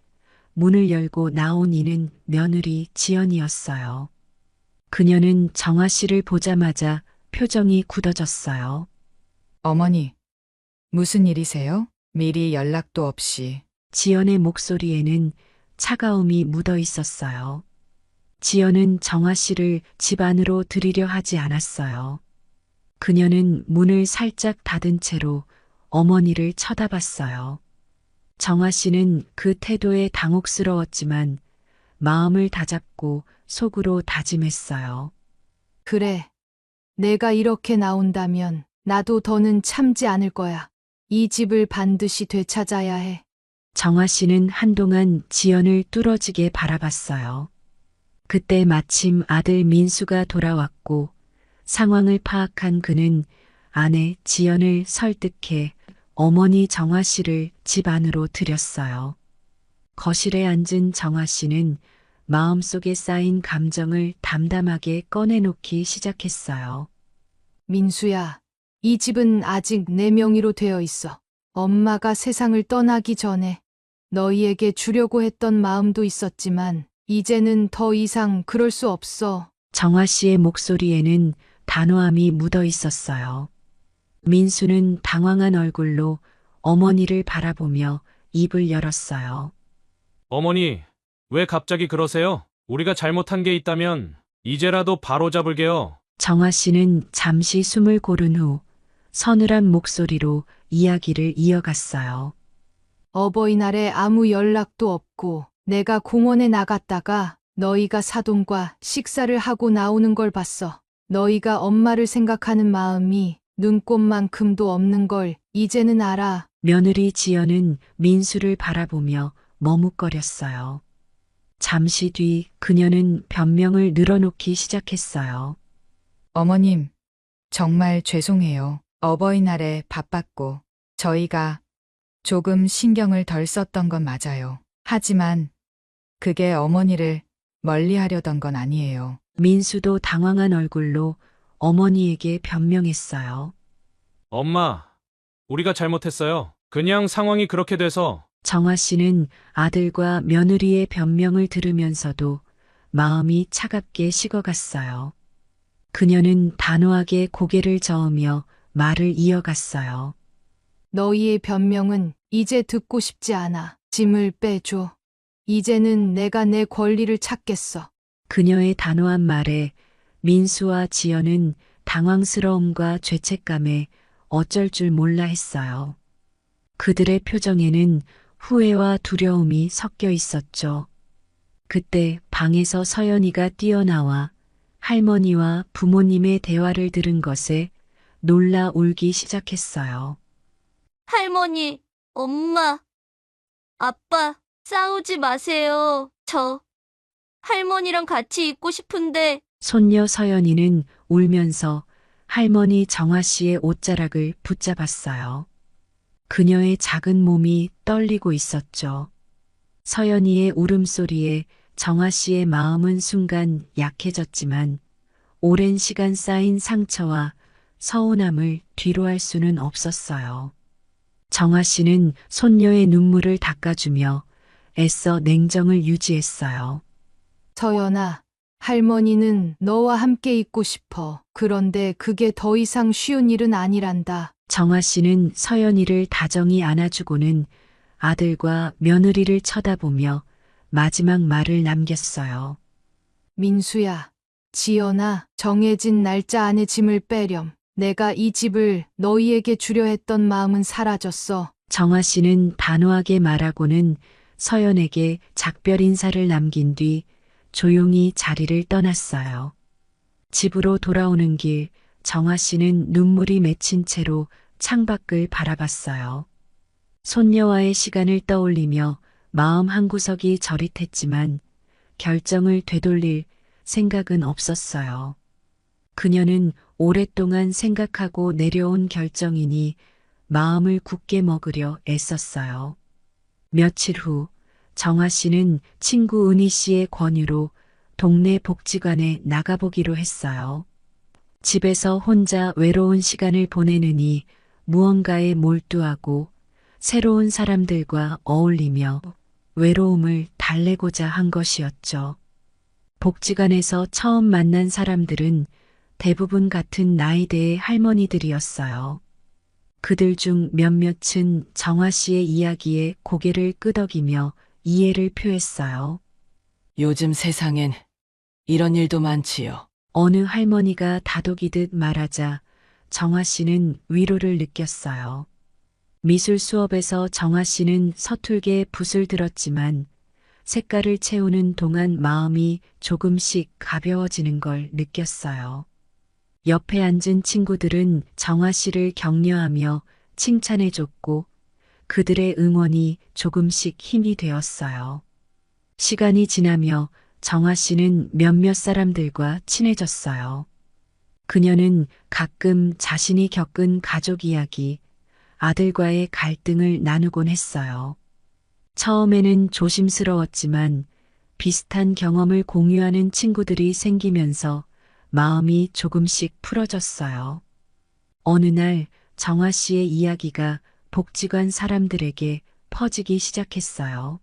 Speaker 1: 문을 열고 나온 이는 며느리 지연이었어요. 그녀는 정아 씨를 보자마자 표정이 굳어졌어요.
Speaker 6: 어머니, 무슨 일이세요? 미리 연락도 없이.
Speaker 1: 지연의 목소리에는 차가움이 묻어 있었어요. 지연은 정아 씨를 집 안으로 들이려 하지 않았어요. 그녀는 문을 살짝 닫은 채로 어머니를 쳐다봤어요. 정아 씨는 그 태도에 당혹스러웠지만 마음을 다잡고 속으로 다짐했어요.
Speaker 3: 그래. 내가 이렇게 나온다면 나도 더는 참지 않을 거야. 이 집을 반드시 되찾아야 해.
Speaker 1: 정아 씨는 한동안 지연을 뚫어지게 바라봤어요. 그때 마침 아들 민수가 돌아왔고 상황을 파악한 그는 아내 지연을 설득해 어머니 정아 씨를 집 안으로 들였어요. 거실에 앉은 정아 씨는 마음속에 쌓인 감정을 담담하게 꺼내놓기 시작했어요.
Speaker 3: 민수야, 이 집은 아직 내 명의로 되어 있어. 엄마가 세상을 떠나기 전에 너희에게 주려고 했던 마음도 있었지만 이제는 더 이상 그럴 수 없어.
Speaker 1: 정아 씨의 목소리에는 단호함이 묻어 있었어요. 민수는 당황한 얼굴로 어머니를 바라보며 입을 열었어요.
Speaker 5: 어머니, 왜 갑자기 그러세요? 우리가 잘못한 게 있다면 이제라도 바로잡을게요.
Speaker 1: 정아 씨는 잠시 숨을 고른 후 서늘한 목소리로 이야기를 이어갔어요.
Speaker 3: 어버이날에 아무 연락도 없고 내가 공원에 나갔다가 너희가 사돈과 식사를 하고 나오는 걸 봤어. 너희가 엄마를 생각하는 마음이 눈꼽만큼도 없는 걸 이제는 알아.
Speaker 1: 며느리 지연은 민수를 바라보며 머뭇거렸어요. 잠시 뒤 그녀는 변명을 늘어놓기 시작했어요.
Speaker 6: 어머님, 정말 죄송해요. 어버이날에 바빴고 저희가 조금 신경을 덜 썼던 건 맞아요. 하지만 그게 어머니를 멀리하려던 건 아니에요.
Speaker 1: 민수도 당황한 얼굴로 어머니에게 변명했어요.
Speaker 5: 엄마, 우리가 잘못했어요. 그냥 상황이 그렇게 돼서.
Speaker 1: 정아 씨는 아들과 며느리의 변명을 들으면서도 마음이 차갑게 식어갔어요. 그녀는 단호하게 고개를 저으며 말을 이어갔어요.
Speaker 3: 너희의 변명은 이제 듣고 싶지 않아. 짐을 빼줘. 이제는 내가 내 권리를 찾겠어.
Speaker 1: 그녀의 단호한 말에 민수와 지연은 당황스러움과 죄책감에 어쩔 줄 몰라 했어요. 그들의 표정에는 후회와 두려움이 섞여 있었죠. 그때 방에서 서연이가 뛰어나와 할머니와 부모님의 대화를 들은 것에 놀라 울기 시작했어요.
Speaker 14: 할머니, 엄마, 아빠, 싸우지 마세요. 저 할머니랑 같이 있고 싶은데.
Speaker 1: 손녀 서연이는 울면서 할머니 정아 씨의 옷자락을 붙잡았어요. 그녀의 작은 몸이 떨리고 있었죠. 서연이의 울음소리에 정아 씨의 마음은 순간 약해졌지만 오랜 시간 쌓인 상처와 서운함을 뒤로할 수는 없었어요. 정아 씨는 손녀의 눈물을 닦아주며 애써 냉정을 유지했어요.
Speaker 3: 서연아, 할머니는 너와 함께 있고 싶어. 그런데 그게 더 이상 쉬운 일은 아니란다.
Speaker 1: 정아 씨는 서연이를 다정히 안아주고는 아들과 며느리를 쳐다보며 마지막 말을 남겼어요.
Speaker 3: 민수야, 지연아, 정해진 날짜 안에 짐을 빼렴. 내가 이 집을 너희에게 주려 했던 마음은 사라졌어.
Speaker 1: 정아 씨는 단호하게 말하고는 서연에게 작별 인사를 남긴 뒤 조용히 자리를 떠났어요. 집으로 돌아오는 길 정화 씨는 눈물이 맺힌 채로 창밖을 바라봤어요. 손녀와의 시간을 떠올리며 마음 한구석이 저릿했지만 결정을 되돌릴 생각은 없었어요. 그녀는 오랫동안 생각하고 내려온 결정이니 마음을 굳게 먹으려 애썼어요. 며칠 후 정화 씨는 친구 은희 씨의 권유로 동네 복지관에 나가보기로 했어요. 집에서 혼자 외로운 시간을 보내느니 무언가에 몰두하고 새로운 사람들과 어울리며 외로움을 달래고자 한 것이었죠. 복지관에서 처음 만난 사람들은 대부분 같은 나이대의 할머니들이었어요. 그들 중 몇몇은 정화 씨의 이야기에 고개를 끄덕이며 이해를 표했어요.
Speaker 16: 요즘 세상엔 이런 일도 많지요.
Speaker 1: 어느 할머니가 다독이듯 말하자 정화 씨는 위로를 느꼈어요. 미술 수업에서 정화 씨는 서툴게 붓을 들었지만 색깔을 채우는 동안 마음이 조금씩 가벼워지는 걸 느꼈어요. 옆에 앉은 친구들은 정화 씨를 격려하며 칭찬해줬고 그들의 응원이 조금씩 힘이 되었어요. 시간이 지나며 정화 씨는 몇몇 사람들과 친해졌어요. 그녀는 가끔 자신이 겪은 가족 이야기, 아들과의 갈등을 나누곤 했어요. 처음에는 조심스러웠지만 비슷한 경험을 공유하는 친구들이 생기면서 마음이 조금씩 풀어졌어요. 어느 날 정화 씨의 이야기가 복지관 사람들에게 퍼지기 시작했어요.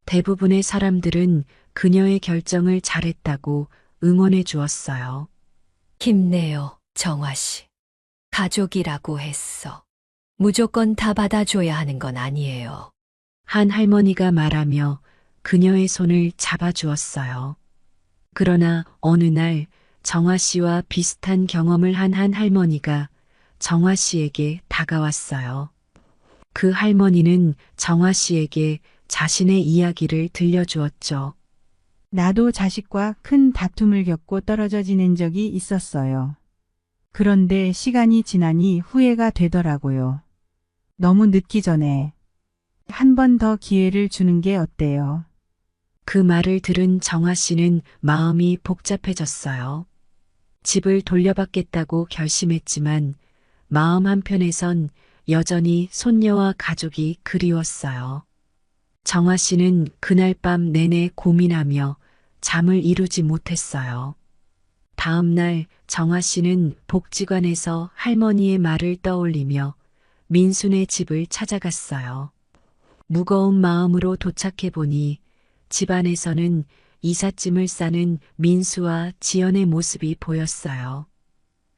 Speaker 1: 대부분의 사람들은 그녀의 결정을 잘했다고 응원해 주었어요.
Speaker 17: 힘내요, 정화 씨. 가족이라고 했어. 무조건 다 받아줘야 하는 건 아니에요.
Speaker 1: 한 할머니가 말하며 그녀의 손을 잡아주었어요. 그러나 어느 날 정화 씨와 비슷한 경험을 한 할머니가 정화 씨에게 다가왔어요. 그 할머니는 정화 씨에게 자신의 이야기를 들려주었죠.
Speaker 18: 나도 자식과 큰 다툼을 겪고 떨어져 지낸 적이 있었어요. 그런데 시간이 지나니 후회가 되더라고요. 너무 늦기 전에 한 번 더 기회를 주는 게 어때요?
Speaker 1: 그 말을 들은 정화 씨는 마음이 복잡해졌어요. 집을 돌려받겠다고 결심했지만 마음 한편에선 여전히 손녀와 가족이 그리웠어요. 정화 씨는 그날 밤 내내 고민하며 잠을 이루지 못했어요. 다음 날 정화 씨는 복지관에서 할머니의 말을 떠올리며 민수네 집을 찾아갔어요. 무거운 마음으로 도착해 보니 집안에서는 이삿짐을 싸는 민수와 지연의 모습이 보였어요.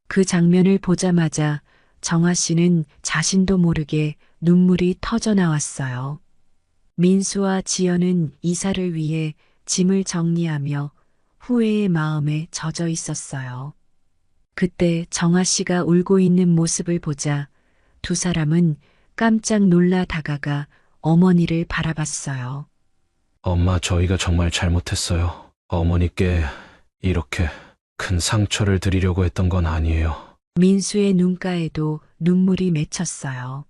Speaker 1: 그 장면을 보자마자 정화 씨는 자신도 모르게 눈물이 터져 나왔어요. 민수와 지연은 이사를 위해 짐을 정리하며 후회의 마음에 젖어 있었어요. 그때 정화 씨가 울고 있는 모습을 보자 두 사람은 깜짝 놀라 다가가 어머니를 바라봤어요.
Speaker 5: 엄마, 저희가 정말 잘못했어요. 어머니께 이렇게 큰 상처를 드리려고 했던 건 아니에요.
Speaker 1: 민수의 눈가에도 눈물이 맺혔어요.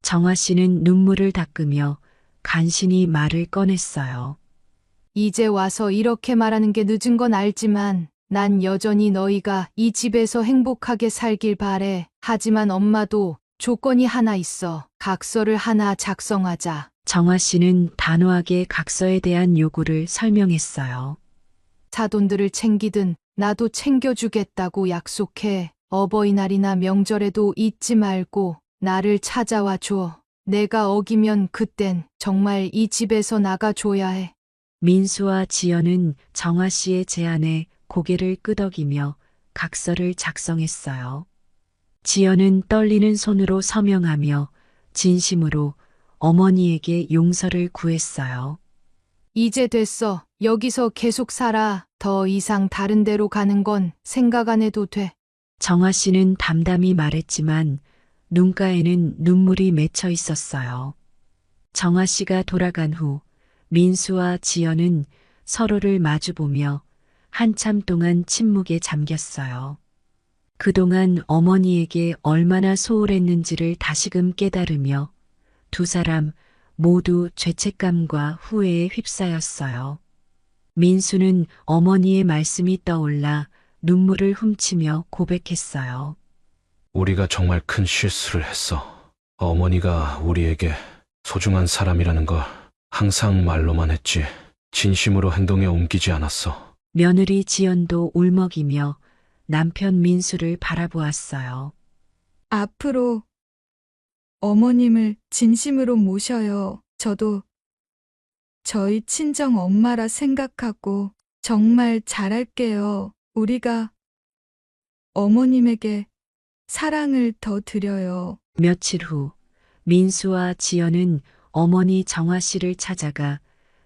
Speaker 1: 정화 씨는 눈물을 닦으며 간신히 말을 꺼냈어요.
Speaker 3: 이제 와서 이렇게 말하는 게 늦은 건 알지만 난 여전히 너희가 이 집에서 행복하게 살길 바래. 하지만 엄마도 조건이 하나 있어. 각서를 하나 작성하자.
Speaker 1: 정화 씨는 단호하게 각서에 대한 요구를 설명했어요.
Speaker 3: 사돈들을 챙기든 나도 챙겨주겠다고 약속해. 어버이날이나 명절에도 잊지 말고 나를 찾아와 줘. 내가 어기면 그땐 정말 이 집에서 나가줘야 해.
Speaker 1: 민수와 지연은 정화 씨의 제안에 고개를 끄덕이며 각서를 작성했어요. 지연은 떨리는 손으로 서명하며 진심으로 어머니에게 용서를 구했어요.
Speaker 3: 이제 됐어. 여기서 계속 살아. 더 이상 다른 데로 가는 건 생각 안 해도 돼.
Speaker 1: 정화 씨는 담담히 말했지만 눈가에는 눈물이 맺혀 있었어요. 정아 씨가 돌아간 후 민수와 지연은 서로를 마주보며 한참 동안 침묵에 잠겼어요. 그동안 어머니에게 얼마나 소홀했는지를 다시금 깨달으며 두 사람 모두 죄책감과 후회에 휩싸였어요. 민수는 어머니의 말씀이 떠올라 눈물을 훔치며 고백했어요.
Speaker 5: 우리가 정말 큰 실수를 했어. 어머니가 우리에게 소중한 사람이라는 걸 항상 말로만 했지 진심으로 행동에 옮기지 않았어.
Speaker 1: 며느리 지연도 울먹이며 남편 민수를 바라보았어요.
Speaker 19: 앞으로 어머님을 진심으로 모셔요. 저도 저희 친정 엄마라 생각하고 정말 잘할게요. 우리가 어머님에게 사랑을 더 드려요.
Speaker 1: 며칠 후 민수와 지연은 어머니 정아 씨를 찾아가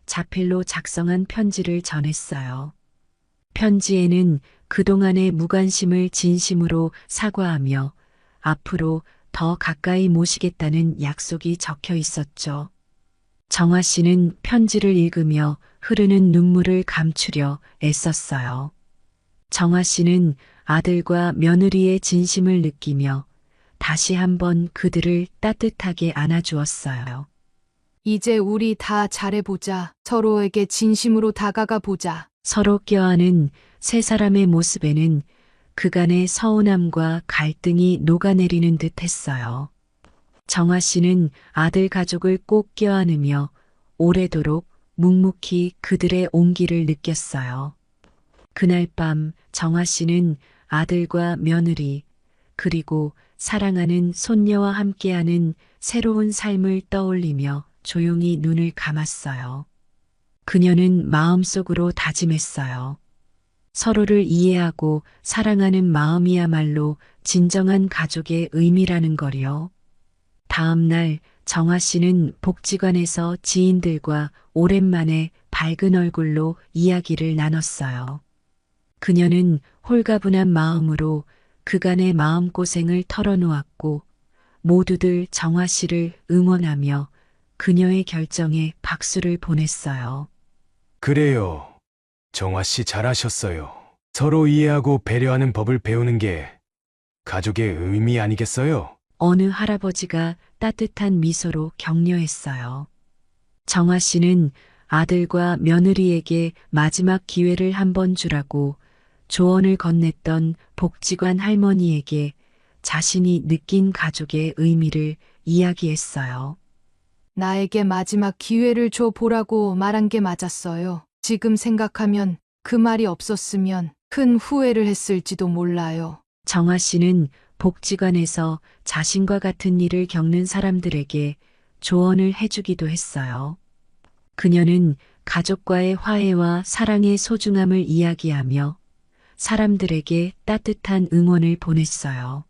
Speaker 1: 자필로 작성한 편지를 전했어요. 편지에는 그동안의 무관심을 진심으로 사과하며 앞으로 더 가까이 모시겠다는 약속이 적혀 있었죠. 정아 씨는 편지를 읽으며 흐르는 눈물을 감추려 애썼어요. 정아 씨는 아들과 며느리의 진심을 느끼며 다시 한번 그들을 따뜻하게 안아주었어요.
Speaker 3: 이제 우리 다 잘해보자. 서로에게 진심으로 다가가 보자.
Speaker 1: 서로 껴안은 세 사람의 모습에는 그간의 서운함과 갈등이 녹아내리는 듯 했어요. 정아 씨는 아들 가족을 꼭 껴안으며 오래도록 묵묵히 그들의 온기를 느꼈어요. 그날 밤 정아 씨는 아들과 며느리 그리고 사랑하는 손녀와 함께하는 새로운 삶을 떠올리며 조용히 눈을 감았어요. 그녀는 마음속으로 다짐했어요. 서로를 이해하고 사랑하는 마음이야말로 진정한 가족의 의미라는 거요. 다음 날 정아 씨는 복지관에서 지인들과 오랜만에 밝은 얼굴로 이야기를 나눴어요. 그녀는 홀가분한 마음으로 그간의 마음고생을 털어놓았고 모두들 정아 씨를 응원하며 그녀의 결정에 박수를 보냈어요.
Speaker 20: 그래요. 정아 씨 잘하셨어요. 서로 이해하고 배려하는 법을 배우는 게 가족의 의미 아니겠어요?
Speaker 1: 어느 할아버지가 따뜻한 미소로 격려했어요. 정아 씨는 아들과 며느리에게 마지막 기회를 한번 주라고 조언을 건넸던 복지관 할머니에게 자신이 느낀 가족의 의미를 이야기했어요.
Speaker 3: 나에게 마지막 기회를 줘 보라고 말한 게 맞았어요. 지금 생각하면 그 말이 없었으면 큰 후회를 했을지도 몰라요.
Speaker 1: 정아 씨는 복지관에서 자신과 같은 일을 겪는 사람들에게 조언을 해주기도 했어요. 그녀는 가족과의 화해와 사랑의 소중함을 이야기하며 사람들에게 따뜻한 응원을 보냈어요.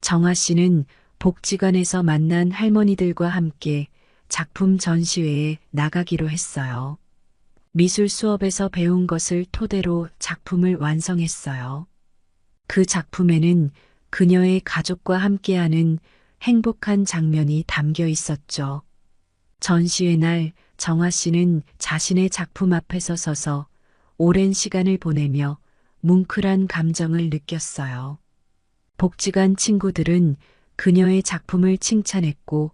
Speaker 1: 정아 씨는 복지관에서 만난 할머니들과 함께 작품 전시회에 나가기로 했어요. 미술 수업에서 배운 것을 토대로 작품을 완성했어요. 그 작품에는 그녀의 가족과 함께하는 행복한 장면이 담겨 있었죠. 전시회 날 정아 씨는 자신의 작품 앞에서 서서 오랜 시간을 보내며 뭉클한 감정을 느꼈어요. 복지관 친구들은 그녀의 작품을 칭찬했고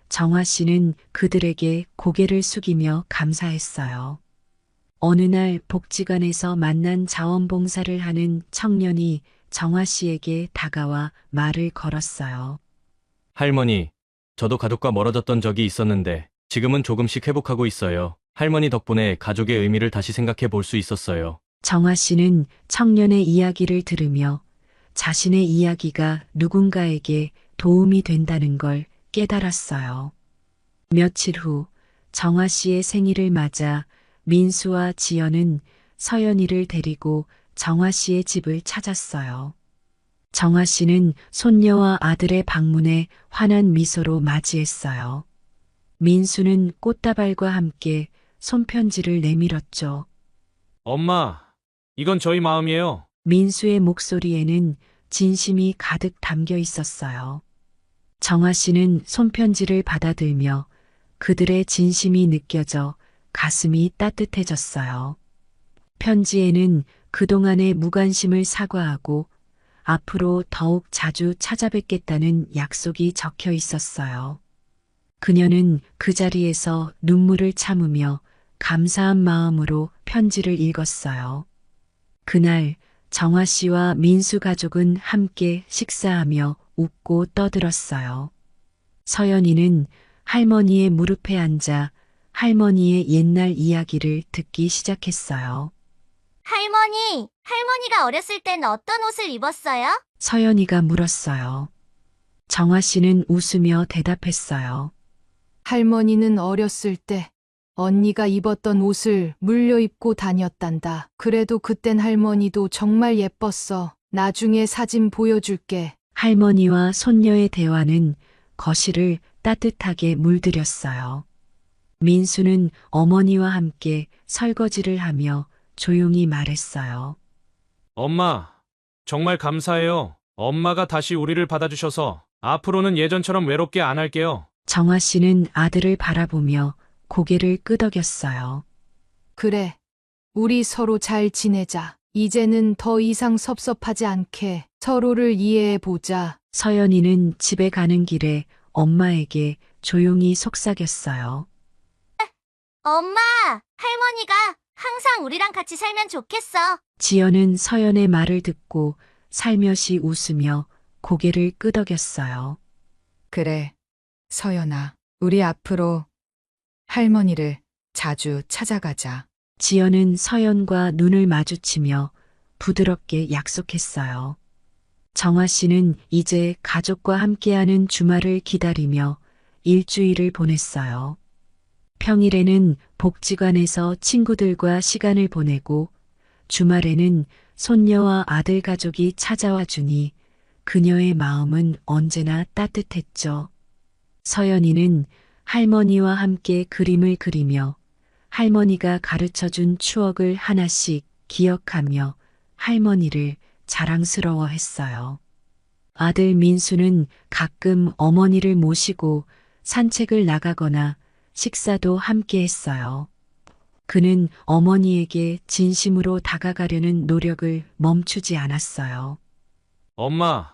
Speaker 1: 정아 씨는 그들에게 고개를 숙이며 감사했어요. 어느 날 복지관에서 만난 자원봉사를 하는 청년이 정아 씨에게 다가와 말을 걸었어요.
Speaker 21: 할머니, 저도 가족과 멀어졌던 적이 있었는데 지금은 조금씩 회복하고 있어요. 할머니 덕분에 가족의 의미를 다시 생각해 볼 수 있었어요.
Speaker 1: 정아 씨는 청년의 이야기를 들으며 자신의 이야기가 누군가에게 도움이 된다는 걸 깨달았어요. 며칠 후 정아 씨의 생일을 맞아 민수와 지연은 서연이를 데리고 정아 씨의 집을 찾았어요. 정아 씨는 손녀와 아들의 방문에 환한 미소로 맞이했어요. 민수는 꽃다발과 함께 손편지를 내밀었죠.
Speaker 5: 엄마, 이건 저희 마음이에요.
Speaker 1: 민수의 목소리에는 진심이 가득 담겨 있었어요. 정아 씨는 손편지를 받아들며 그들의 진심이 느껴져 가슴이 따뜻해졌어요. 편지에는 그동안의 무관심을 사과하고 앞으로 더욱 자주 찾아뵙겠다는 약속이 적혀 있었어요. 그녀는 그 자리에서 눈물을 참으며 감사한 마음으로 편지를 읽었어요. 그날 정화 씨와 민수 가족은 함께 식사하며 웃고 떠들었어요. 서연이는 할머니의 무릎에 앉아 할머니의 옛날 이야기를 듣기 시작했어요.
Speaker 14: 할머니가 어렸을 땐 어떤 옷을 입었어요?
Speaker 1: 서연이가 물었어요. 정화 씨는 웃으며 대답했어요.
Speaker 3: 할머니는 어렸을 때 언니가 입었던 옷을 물려 입고 다녔단다. 그래도 그땐 할머니도 정말 예뻤어. 나중에 사진 보여줄게.
Speaker 1: 할머니와 손녀의 대화는 거실을 따뜻하게 물들였어요. 민수는 어머니와 함께 설거지를 하며 조용히 말했어요.
Speaker 5: 엄마, 정말 감사해요. 엄마가 다시 우리를 받아주셔서 앞으로는 예전처럼 외롭게 안 할게요.
Speaker 1: 정화 씨는 아들을 바라보며 고개를 끄덕였어요.
Speaker 3: 그래. 우리 서로 잘 지내자. 이제는 더 이상 섭섭하지 않게 서로를 이해해 보자.
Speaker 1: 서연이는 집에 가는 길에 엄마에게 조용히 속삭였어요.
Speaker 14: 엄마, 할머니가 항상 우리랑 같이 살면 좋겠어.
Speaker 1: 지연은 서연의 말을 듣고 살며시 웃으며 고개를 끄덕였어요.
Speaker 6: 그래, 서연아. 우리 앞으로 할머니를 자주 찾아가자.
Speaker 1: 지연은 서연과 눈을 마주치며 부드럽게 약속했어요. 정화 씨는 이제 가족과 함께하는 주말을 기다리며 일주일을 보냈어요. 평일에는 복지관에서 친구들과 시간을 보내고 주말에는 손녀와 아들 가족이 찾아와 주니 그녀의 마음은 언제나 따뜻했죠. 서연이는 할머니와 함께 그림을 그리며 할머니가 가르쳐준 추억을 하나씩 기억하며 할머니를 자랑스러워했어요. 아들 민수는 가끔 어머니를 모시고 산책을 나가거나 식사도 함께 했어요. 그는 어머니에게 진심으로 다가가려는 노력을 멈추지 않았어요.
Speaker 5: 엄마,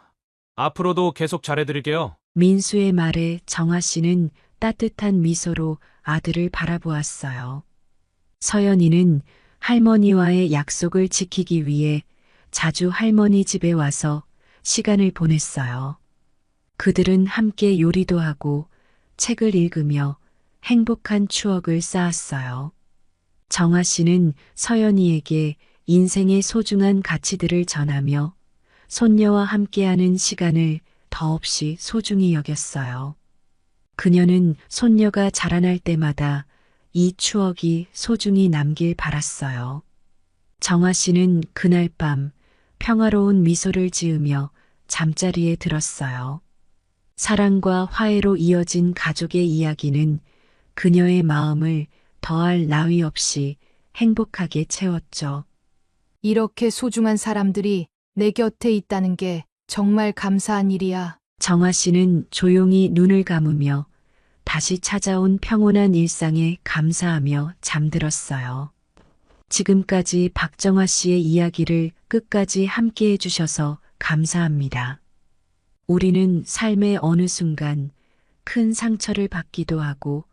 Speaker 5: 앞으로도 계속 잘해드릴게요.
Speaker 1: 민수의 말에 정화 씨는 따뜻한 미소로 아들을 바라보았어요. 서연이는 할머니와의 약속을 지키기 위해 자주 할머니 집에 와서 시간을 보냈어요. 그들은 함께 요리도 하고 책을 읽으며 행복한 추억을 쌓았어요. 정화 씨는 서연이에게 인생의 소중한 가치들을 전하며 손녀와 함께하는 시간을 더없이 소중히 여겼어요. 그녀는 손녀가 자라날 때마다 이 추억이 소중히 남길 바랐어요. 정화 씨는 그날 밤 평화로운 미소를 지으며 잠자리에 들었어요. 사랑과 화해로 이어진 가족의 이야기는 그녀의 마음을 더할 나위 없이 행복하게 채웠죠.
Speaker 3: 이렇게 소중한 사람들이 내 곁에 있다는 게 정말 감사한 일이야.
Speaker 1: 정화 씨는 조용히 눈을 감으며 다시 찾아온 평온한 일상에 감사하며 잠들었어요. 지금까지 박정화 씨의 이야기를 끝까지 함께 해주셔서 감사합니다. 우리는 삶의 어느 순간 큰 상처를 받기도 하고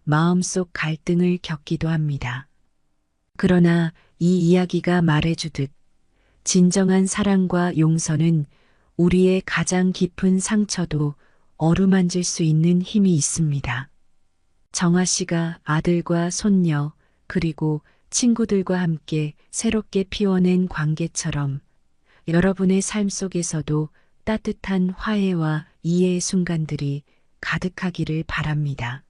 Speaker 1: 마음속 갈등을 겪기도 합니다. 그러나 이 이야기가 말해주듯 진정한 사랑과 용서는 우리의 가장 깊은 상처도 어루만질 수 있는 힘이 있습니다. 정화 씨가 아들과 손녀 그리고 친구들과 함께 새롭게 피워낸 관계처럼 여러분의 삶 속에서도 따뜻한 화해와 이해의 순간들이 가득하기를 바랍니다.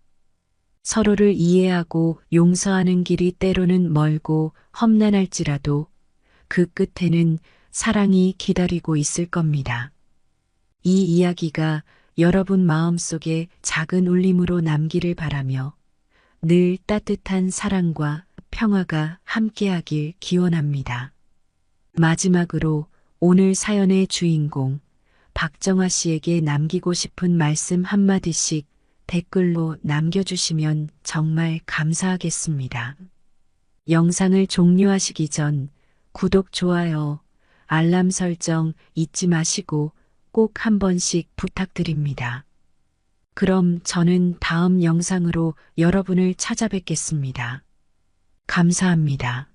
Speaker 1: 서로를 이해하고 용서하는 길이 때로는 멀고 험난할지라도 그 끝에는 사랑이 기다리고 있을 겁니다. 이 이야기가 여러분 마음속에 작은 울림으로 남기를 바라며 늘 따뜻한 사랑과 평화가 함께하길 기원합니다. 마지막으로 오늘 사연의 주인공 박정화 씨에게 남기고 싶은 말씀 한마디씩 댓글로 남겨주시면 정말 감사하겠습니다. 영상을 종료하시기 전 구독, 좋아요, 알람 설정 잊지 마시고 꼭 한 번씩 부탁드립니다. 그럼 저는 다음 영상으로 여러분을 찾아뵙겠습니다. 감사합니다.